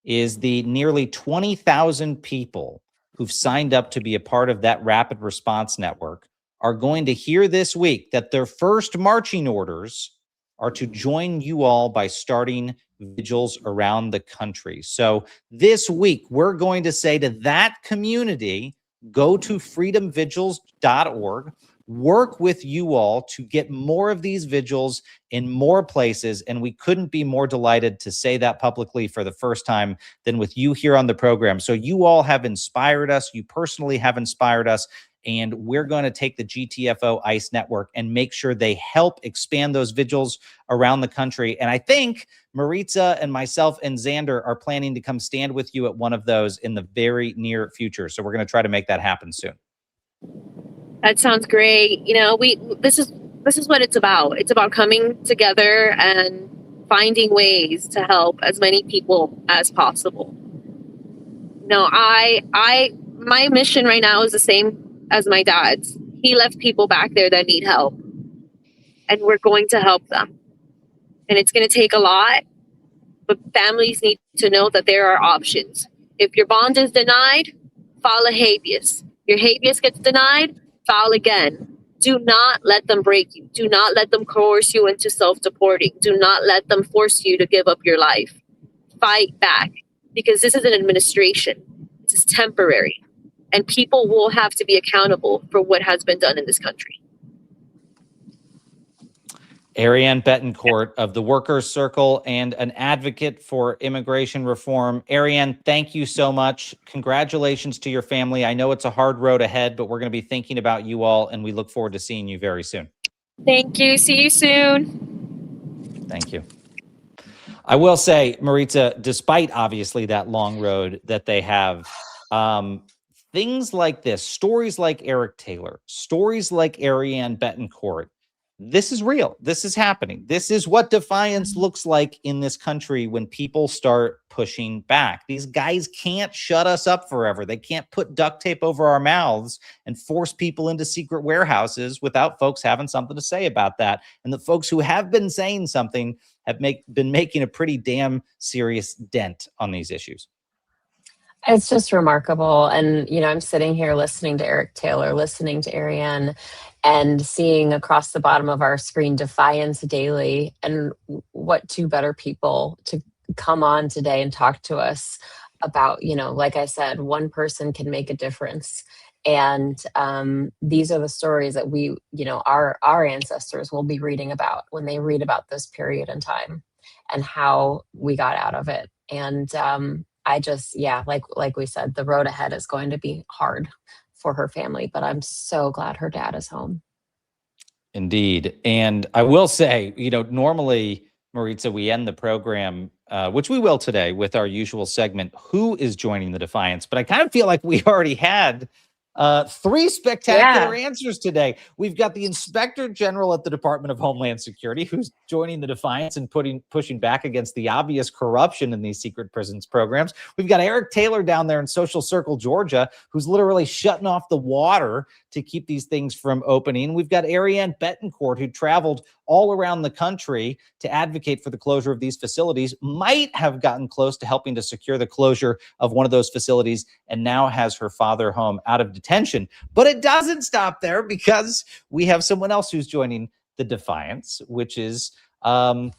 is the nearly 20,000 people who've signed up to be a part of that rapid response network are going to hear this week that their first marching orders are to join you all by starting vigils around the country. So this week, we're going to say to that community, go to freedomvigils.org, work with you all to get more of these vigils in more places. And we couldn't be more delighted to say that publicly for the first time than with you here on the program. So you all have inspired us. You personally have inspired us. And we're going to take the GTFO ICE network and make sure they help expand those vigils around the country. And I think Maritza and myself and Xander are planning to come stand with you at one of those in the very near future. So we're going to try to make that happen soon. That sounds great. This is what it's about. It's about coming together and finding ways to help as many people as possible. My mission right now is the same as my dad's. He left people back there that need help, and we're going to help them. And it's going to take a lot, but families need to know that there are options. If your bond is denied, file a habeas. Your habeas gets denied, file again. Do not let them break you. Do not let them coerce you into self-deporting. Do not let them force you to give up your life. Fight back, because this is an administration. This is temporary. And people will have to be accountable for what has been done in this country. Ariane Betancourt of the Workers' Circle and an advocate for immigration reform. Ariane, thank you so much. Congratulations to your family. I know it's a hard road ahead, but we're going to be thinking about you all, and we look forward to seeing you very soon. Thank you. See you soon. Thank you. I will say, Maritza, despite obviously that long road that they have, things like this, stories like Eric Taylor, stories like Ariane Betancourt, this is real. This is happening. This is what defiance looks like in this country when people start pushing back. These guys can't shut us up forever. They can't put duct tape over our mouths and force people into secret warehouses without folks having something to say about that. And the folks who have been saying something have been making a pretty damn serious dent on these issues. It's just remarkable. And, I'm sitting here listening to Eric Taylor, listening to Ariane, and seeing across the bottom of our screen Defiance Daily. And what two better people to come on today and talk to us about, like I said, one person can make a difference. And these are the stories that we, our ancestors will be reading about when they read about this period in time and how we got out of it. And I just, like we said, the road ahead is going to be hard for her family, but I'm so glad her dad is home. Indeed. And I will say, normally, Maritza, we end the program, which we will today, with our usual segment, Who is Joining the Defiance? But I kind of feel like we already had Three spectacular answers today. We've got the Inspector General at the Department of Homeland Security, who's joining the Defiance and pushing back against the obvious corruption in these secret prisons programs. We've got Eric Taylor down there in Social Circle, Georgia, who's literally shutting off the water to keep these things from opening. We've got Ariane Betancourt, who traveled all around the country to advocate for the closure of these facilities, might have gotten close to helping to secure the closure of one of those facilities, and now has her father home out of detention. But it doesn't stop there, because we have someone else who's joining the Defiance, which is one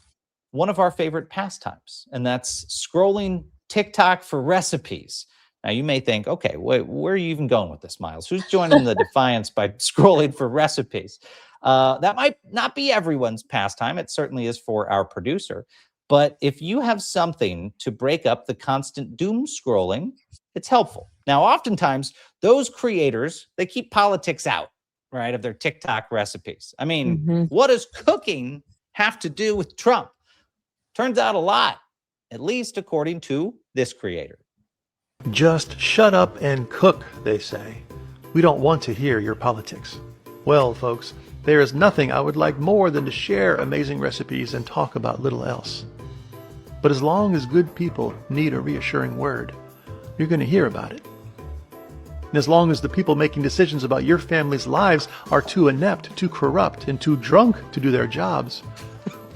of our favorite pastimes, and that's scrolling TikTok for recipes. Now, you may think, okay, wait, where are you even going with this, Miles? Who's joining the Defiance by scrolling for recipes? That might not be everyone's pastime. It certainly is for our producer. But if you have something to break up the constant doom scrolling, it's helpful. Now, oftentimes, those creators, they keep politics out, right, of their TikTok recipes. I mean, what does cooking have to do with Trump? Turns out a lot, at least according to this creator. Just shut up and cook, they say. We don't want to hear your politics. Well, folks, there is nothing I would like more than to share amazing recipes and talk about little else. But as long as good people need a reassuring word, you're going to hear about it. And as long as the people making decisions about your family's lives are too inept, too corrupt, and too drunk to do their jobs,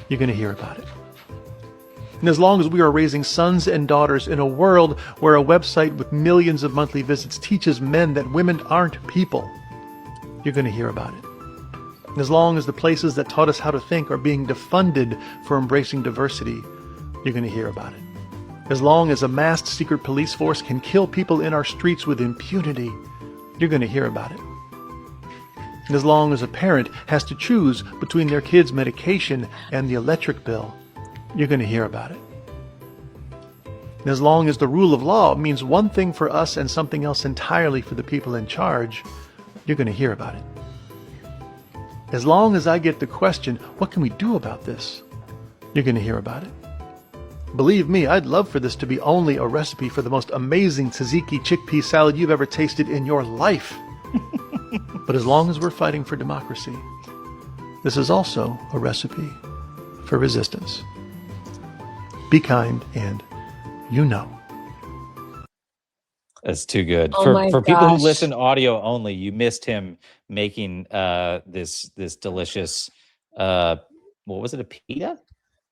you're going to hear about it. And as long as we are raising sons and daughters in a world where a website with millions of monthly visits teaches men that women aren't people, you're going to hear about it. And as long as the places that taught us how to think are being defunded for embracing diversity, you're going to hear about it. As long as a masked secret police force can kill people in our streets with impunity, you're going to hear about it. And as long as a parent has to choose between their kid's medication and the electric bill, you're going to hear about it. And as long as the rule of law means one thing for us and something else entirely for the people in charge, you're going to hear about it. As long as I get the question, what can we do about this? You're going to hear about it. Believe me, I'd love for this to be only a recipe for the most amazing tzatziki chickpea salad you've ever tasted in your life. But as long as we're fighting for democracy, this is also a recipe for resistance. Be kind, and you know. That's too good. Oh For people who gosh. listen audio only, you missed him making this delicious what was it, a pita?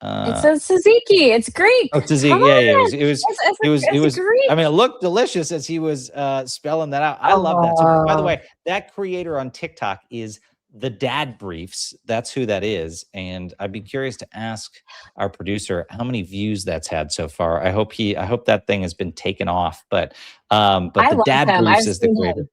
It says tzatziki. It's Greek. Oh, Come tzatziki. Yeah, on. it was Greek. I mean, it looked delicious as he was spelling that out. I love that. So, by the way, that creator on TikTok is the Dad Briefs. That's who that is. And I'd be curious to ask our producer how many views that's had so far. I hope that thing has been taken off. But I the love Dad him. Briefs I've is the seen creator. him.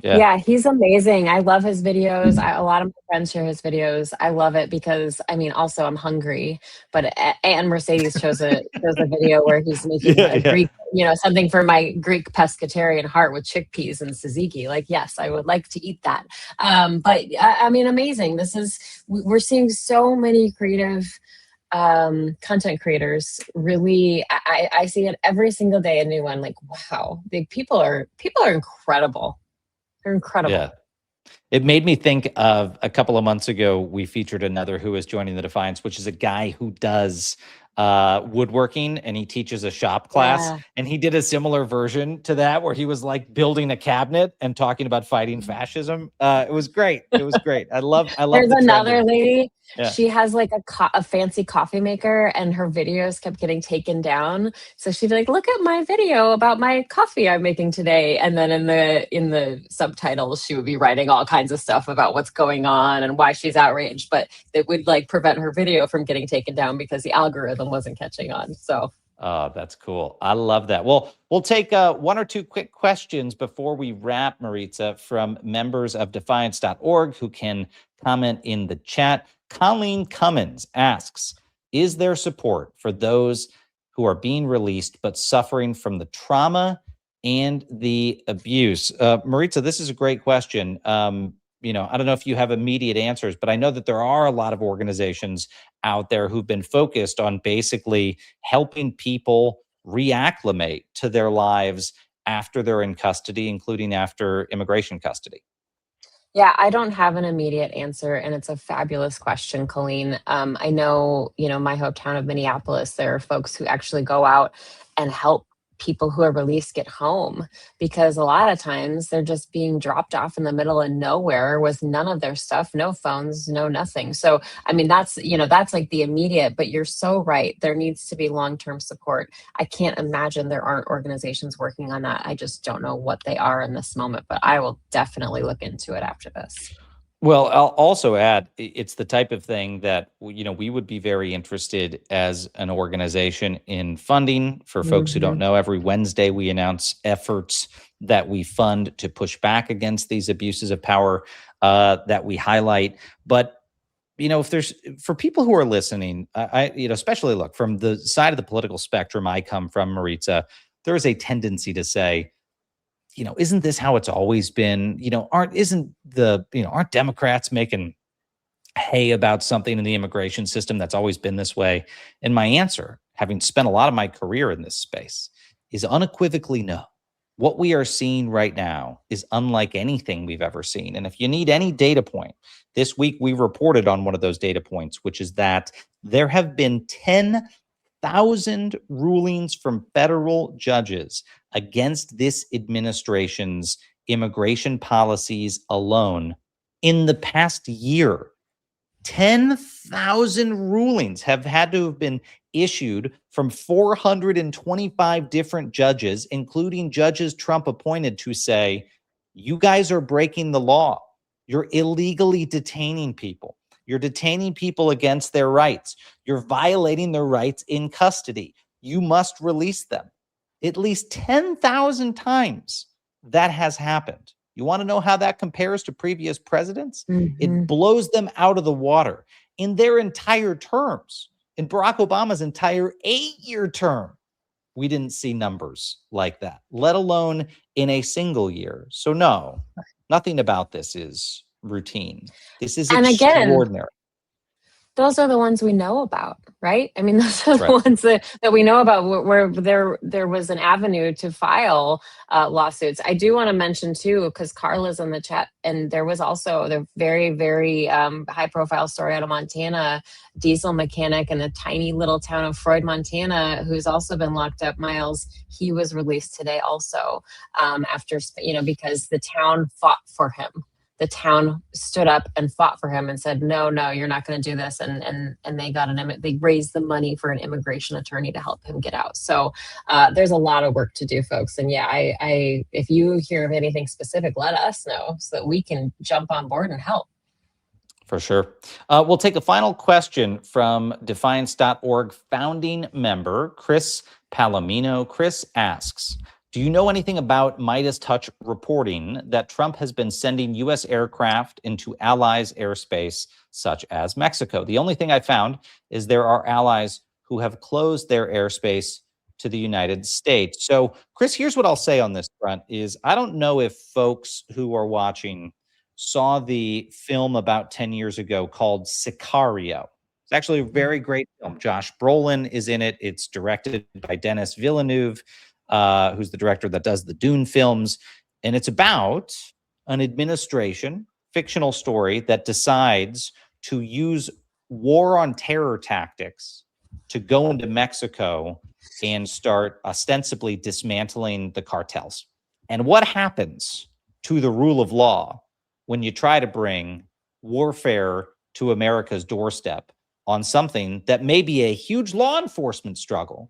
Yeah. Yeah, he's amazing. I love his videos. A lot of my friends share his videos. I love it because, I mean, also I'm hungry, but and Mercedes chose a video where he's making a Greek, something for my Greek pescatarian heart with chickpeas and tzatziki. Like, yes, I would like to eat that. But I mean, amazing. We're seeing so many creative content creators. Really, I see it every single day, a new one. Like, wow, people are incredible. They're incredible. Yeah. It made me think of a couple of months ago, we featured another who is joining the Defiance, which is a guy who does woodworking, and he teaches a shop class. Yeah. And he did a similar version to that where he was like building a cabinet and talking about fighting fascism. It was great. It was great. I love There's the another trend. lady. Yeah. She has like a fancy coffee maker, and her videos kept getting taken down. So she'd be like, "Look at my video about my coffee I'm making today." And then in the subtitles, she would be writing all kinds of stuff about what's going on and why she's outraged. But it would like prevent her video from getting taken down because the algorithm wasn't catching on. So. Oh, that's cool. I love that. Well, we'll take one or two quick questions before we wrap, Maritza, from members of Defiance.org who can comment in the chat. Colleen Cummins asks, is there support for those who are being released but suffering from the trauma and the abuse? Maritza, this is a great question. I don't know if you have immediate answers, but I know that there are a lot of organizations out there who've been focused on basically helping people reacclimate to their lives after they're in custody, including after immigration custody? Yeah, I don't have an immediate answer, and it's a fabulous question, Colleen. I know, my hometown of Minneapolis, there are folks who actually go out and help people who are released get home, because a lot of times they're just being dropped off in the middle of nowhere with none of their stuff, no phones, no nothing. So, I mean, that's like the immediate, but you're so right. There needs to be long-term support. I can't imagine there aren't organizations working on that. I just don't know what they are in this moment, but I will definitely look into it after this. Well, I'll also add, it's the type of thing that, we would be very interested as an organization in funding. For folks who don't know, every Wednesday we announce efforts that we fund to push back against these abuses of power that we highlight. But if there's, for people who are listening, especially look from the side of the political spectrum I come from, Maritza, there is a tendency to say, isn't this how it's always been? Aren't Democrats making hay about something in the immigration system that's always been this way? And my answer, having spent a lot of my career in this space, is unequivocally no. What we are seeing right now is unlike anything we've ever seen. And if you need any data point, this week we reported on one of those data points, which is that there have been 10,000 rulings from federal judges against this administration's immigration policies alone in the past year. 10,000 rulings have had to have been issued from 425 different judges, including judges Trump appointed, to say, you guys are breaking the law. You're illegally detaining people. You're detaining people against their rights. You're violating their rights in custody. You must release them. At least 10,000 times that has happened. You want to know how that compares to previous presidents? It blows them out of the water. In their entire terms, in Barack Obama's entire 8-year term, we didn't see numbers like that, let alone in a single year. So no, nothing about this is routine. This is extraordinary. Those are the ones we know about, right? I mean, those are the ones that we know about where there was an avenue to file lawsuits. I do want to mention too, because Carla's in the chat, and there was also the very, very high profile story out of Montana, diesel mechanic in a tiny little town of Freud, Montana, who's also been locked up, Miles. He was released today also after, because the town fought for him. The town stood up and fought for him and said, no, you're not going to do this. And they raised the money for an immigration attorney to help him get out. So there's a lot of work to do, folks. And yeah, I if you hear of anything specific, let us know so that we can jump on board and help. For sure. We'll take a final question from Defiance.org founding member Chris Palomino. Chris asks, do you know anything about Midas Touch reporting that Trump has been sending U.S. aircraft into allies' airspace, such as Mexico? The only thing I found is there are allies who have closed their airspace to the United States. So, Chris, here's what I'll say on this front is I don't know if folks who are watching saw the film about 10 years ago called Sicario. It's actually a very great film. Josh Brolin is in it. It's directed by Denis Villeneuve, who's the director that does the Dune films. And it's about an administration, fictional story, that decides to use war on terror tactics to go into Mexico and start ostensibly dismantling the cartels. And what happens to the rule of law when you try to bring warfare to America's doorstep on something that may be a huge law enforcement struggle,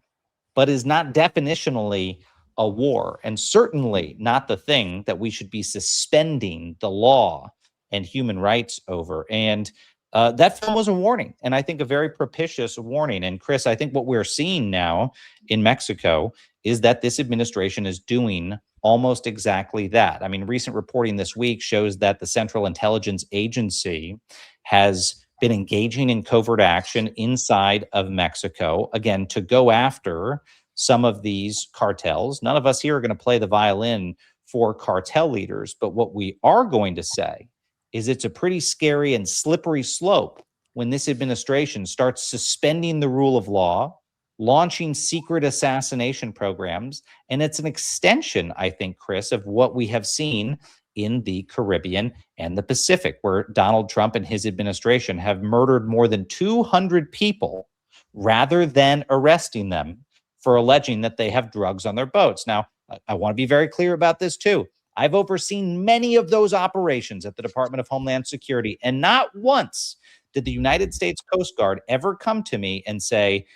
but is not definitionally a war, and certainly not the thing that we should be suspending the law and human rights over. And that film was a warning, and I think a very propitious warning. And Chris, I think what we're seeing now in Mexico is that this administration is doing almost exactly that. I mean, recent reporting this week shows that the Central Intelligence Agency has been engaging in covert action inside of Mexico, again, to go after some of these cartels. None of us here are going to play the violin for cartel leaders, but what we are going to say is it's a pretty scary and slippery slope when this administration starts suspending the rule of law, launching secret assassination programs. And it's an extension, I think, Chris, of what we have seen in the Caribbean and the Pacific, where Donald Trump and his administration have murdered more than 200 people rather than arresting them for alleging that they have drugs on their boats. Now, I want to be very clear about this too. I've overseen many of those operations at the Department of Homeland Security, and not once did the United States Coast Guard ever come to me and say,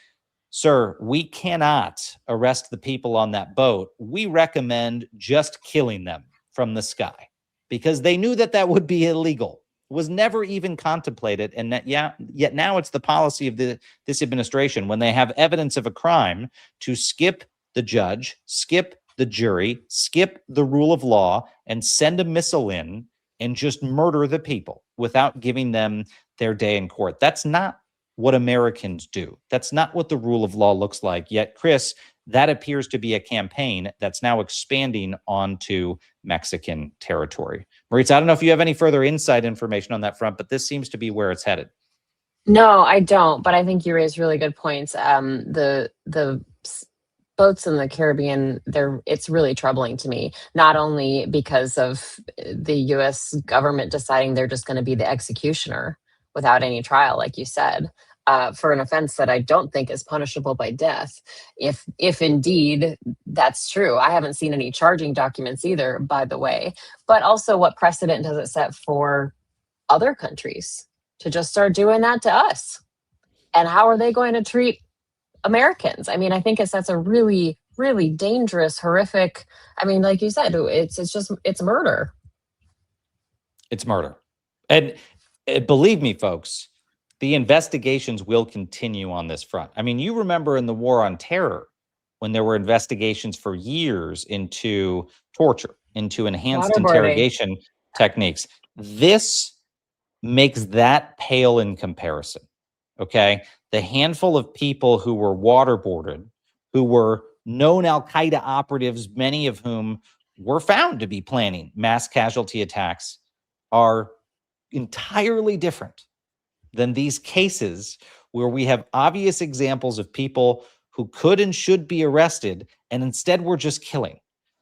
"Sir, we cannot arrest the people on that boat. We recommend just killing them from the sky," because they knew that that would be illegal. It was never even contemplated. And that, yet now it's the policy of this administration, when they have evidence of a crime, to skip the judge, skip the jury, skip the rule of law, and send a missile in and just murder the people without giving them their day in court. That's not what Americans do. That's not what the rule of law looks like. Yet, Chris, that appears to be a campaign that's now expanding onto Mexican territory. Maritza, I don't know if you have any further inside information on that front, but this seems to be where it's headed. No, I don't, but I think you raise really good points. The boats in the Caribbean, it's really troubling to me, not only because of the U.S. government deciding they're just going to be the executioner without any trial, like you said, for an offense that I don't think is punishable by death. If indeed that's true, I haven't seen any charging documents either, by the way. But also, what precedent does it set for other countries to just start doing that to us? And how are they going to treat Americans? I mean, I think it sets a really, really dangerous, horrific. I mean, like you said, it's murder. It's murder. And believe me, folks, the investigations will continue on this front. I mean, you remember in the War on Terror, when there were investigations for years into torture, into enhanced interrogation techniques. This makes that pale in comparison. Okay. The handful of people who were waterboarded, who were known Al-Qaeda operatives, many of whom were found to be planning mass casualty attacks, are entirely different than these cases where we have obvious examples of people who could and should be arrested, and instead we're just killing.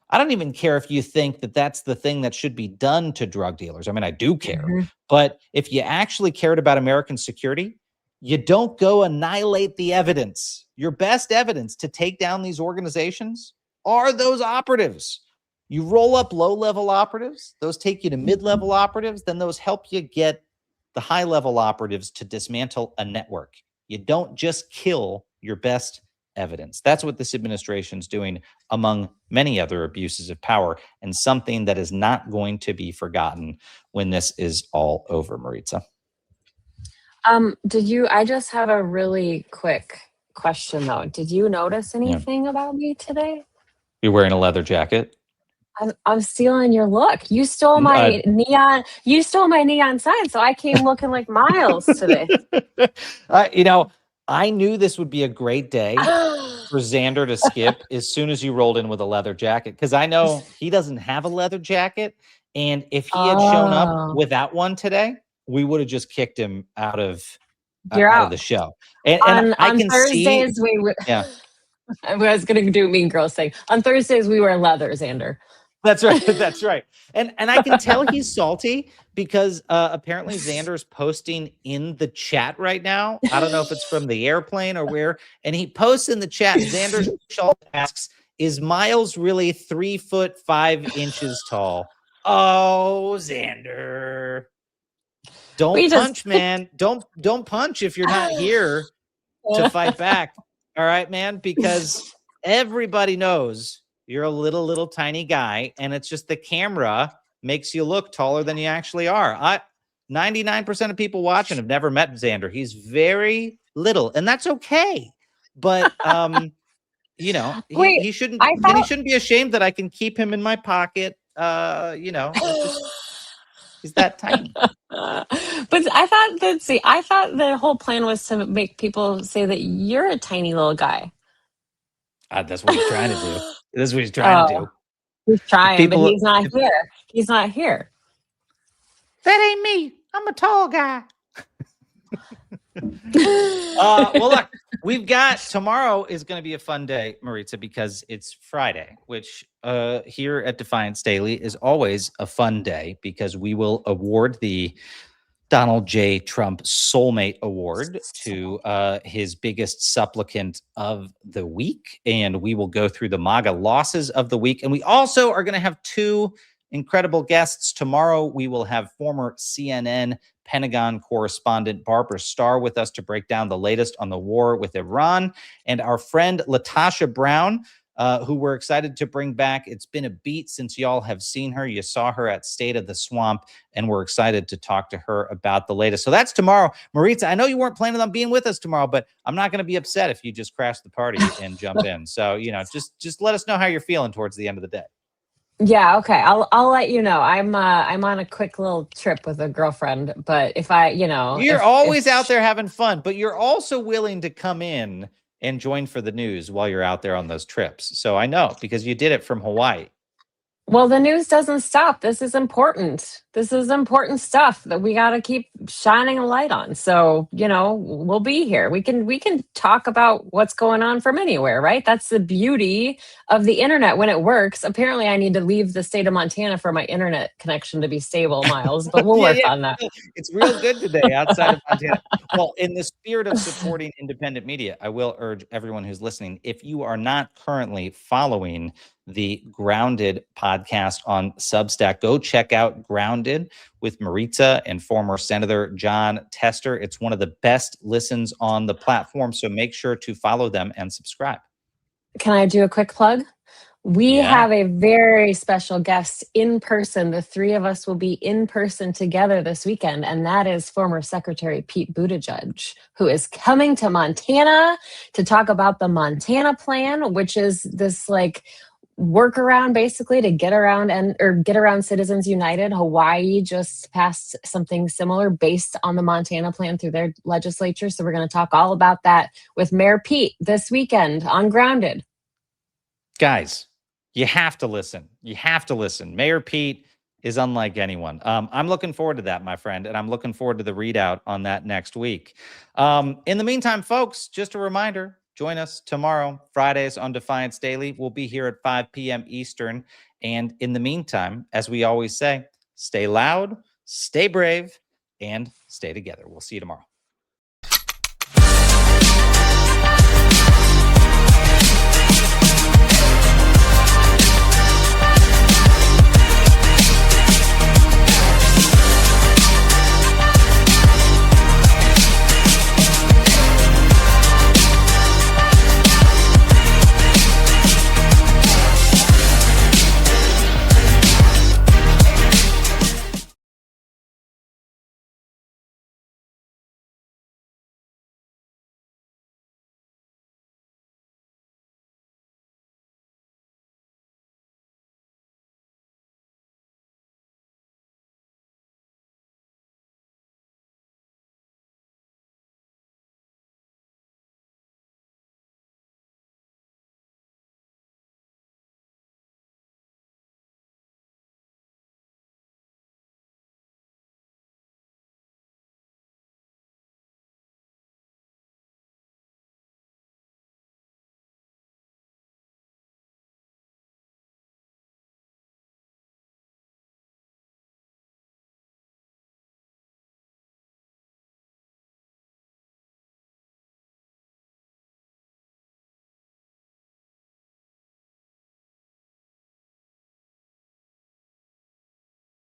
I don't even care if you think that that's the thing that should be done to drug dealers. I mean, I do care. But if you actually cared about American security, you don't go annihilate the evidence. Your best evidence to take down these organizations are those operatives. You roll up low-level operatives, those take you to mid-level operatives, then those help you get the high-level operatives to dismantle a network. You don't just kill your best evidence. That's what this administration's doing, among many other abuses of power, and something that is not going to be forgotten when this is all over, Maritza. I just have a really quick question though. Did you notice anything about me today? You're wearing a leather jacket. I'm stealing your look. You stole my neon. You stole my neon sign, so I came looking like Miles today. I knew this would be a great day for Xander to skip as soon as you rolled in with a leather jacket, because I know he doesn't have a leather jacket, and if he had shown up without one today, we would have just kicked him out of the show. And I can Thursdays see, yeah. I was going to do Mean Girls thing. On Thursdays, we wear leather, Xander. That's right. That's right. And I can tell he's salty because apparently Xander's posting in the chat right now. I don't know if it's from the airplane or where. And he posts in the chat, Xander Schultz asks, "Is Miles really 3'5" tall?" Oh, Xander. Don't punch, man. Don't punch if you're not here to fight back. All right, man, because everybody knows you're a little tiny guy, and it's just the camera makes you look taller than you actually are. 99% of people watching have never met Xander. He's very little, and that's okay. But he shouldn't be ashamed that I can keep him in my pocket. He's that tiny. But I thought the whole plan was to make people say that you're a tiny little guy. That's what he's trying to do. This is what he's trying to do. He's trying, but he's not here. He's not here. That ain't me. I'm a tall guy. Well, look, we've got tomorrow is going to be a fun day, Maritza, because it's Friday, which here at Defiance Daily is always a fun day because we will award the Donald J. Trump Soulmate Award to his biggest supplicant of the week. And we will go through the MAGA losses of the week. And we also are going to have two incredible guests. Tomorrow, we will have former CNN Pentagon correspondent Barbara Starr with us to break down the latest on the war with Iran. And our friend Latasha Brown, who we're excited to bring back. It's been a beat since y'all have seen her. You saw her at State of the Swamp, and we're excited to talk to her about the latest. So that's tomorrow. Maritza, I know you weren't planning on being with us tomorrow, but I'm not going to be upset if you just crash the party and jump in. So, just let us know how you're feeling towards the end of the day. Yeah, okay. I'll let you know. I'm on a quick little trip with a girlfriend, but if I, you're always out there having fun, but you're also willing to come in and join for the news while you're out there on those trips. So I know because you did it from Hawaii. Well, the news doesn't stop. This is important. This is important stuff that we got to keep shining a light on. So, we'll be here. We can talk about what's going on from anywhere, right? That's the beauty of the internet when it works. Apparently, I need to leave the state of Montana for my internet connection to be stable, Miles, but we'll work on that. It's real good today outside of Montana. Well, in the spirit of supporting independent media, I will urge everyone who's listening, if you are not currently following the Grounded podcast on Substack, go check out Grounded with Maritza and former Senator John Tester. It's one of the best listens on the platform, so make sure to follow them and subscribe. Can I do a quick plug? We have a very special guest in person. The three of us will be in person together this weekend, and that is former Secretary Pete Buttigieg, who is coming to Montana to talk about the Montana Plan, which is this workaround basically to get around Citizens United. Hawaii just passed something similar based on the Montana Plan through their legislature. So we're going to talk all about that with Mayor Pete this weekend on Grounded. Guys, you have to listen. You have to listen. Mayor Pete is unlike anyone. I'm looking forward to that, my friend, and I'm looking forward to the readout on that next week. In the meantime, folks, just a reminder, join us tomorrow, Fridays on Defiance Daily. We'll be here at 5 p.m. Eastern. And in the meantime, as we always say, stay loud, stay brave, and stay together. We'll see you tomorrow.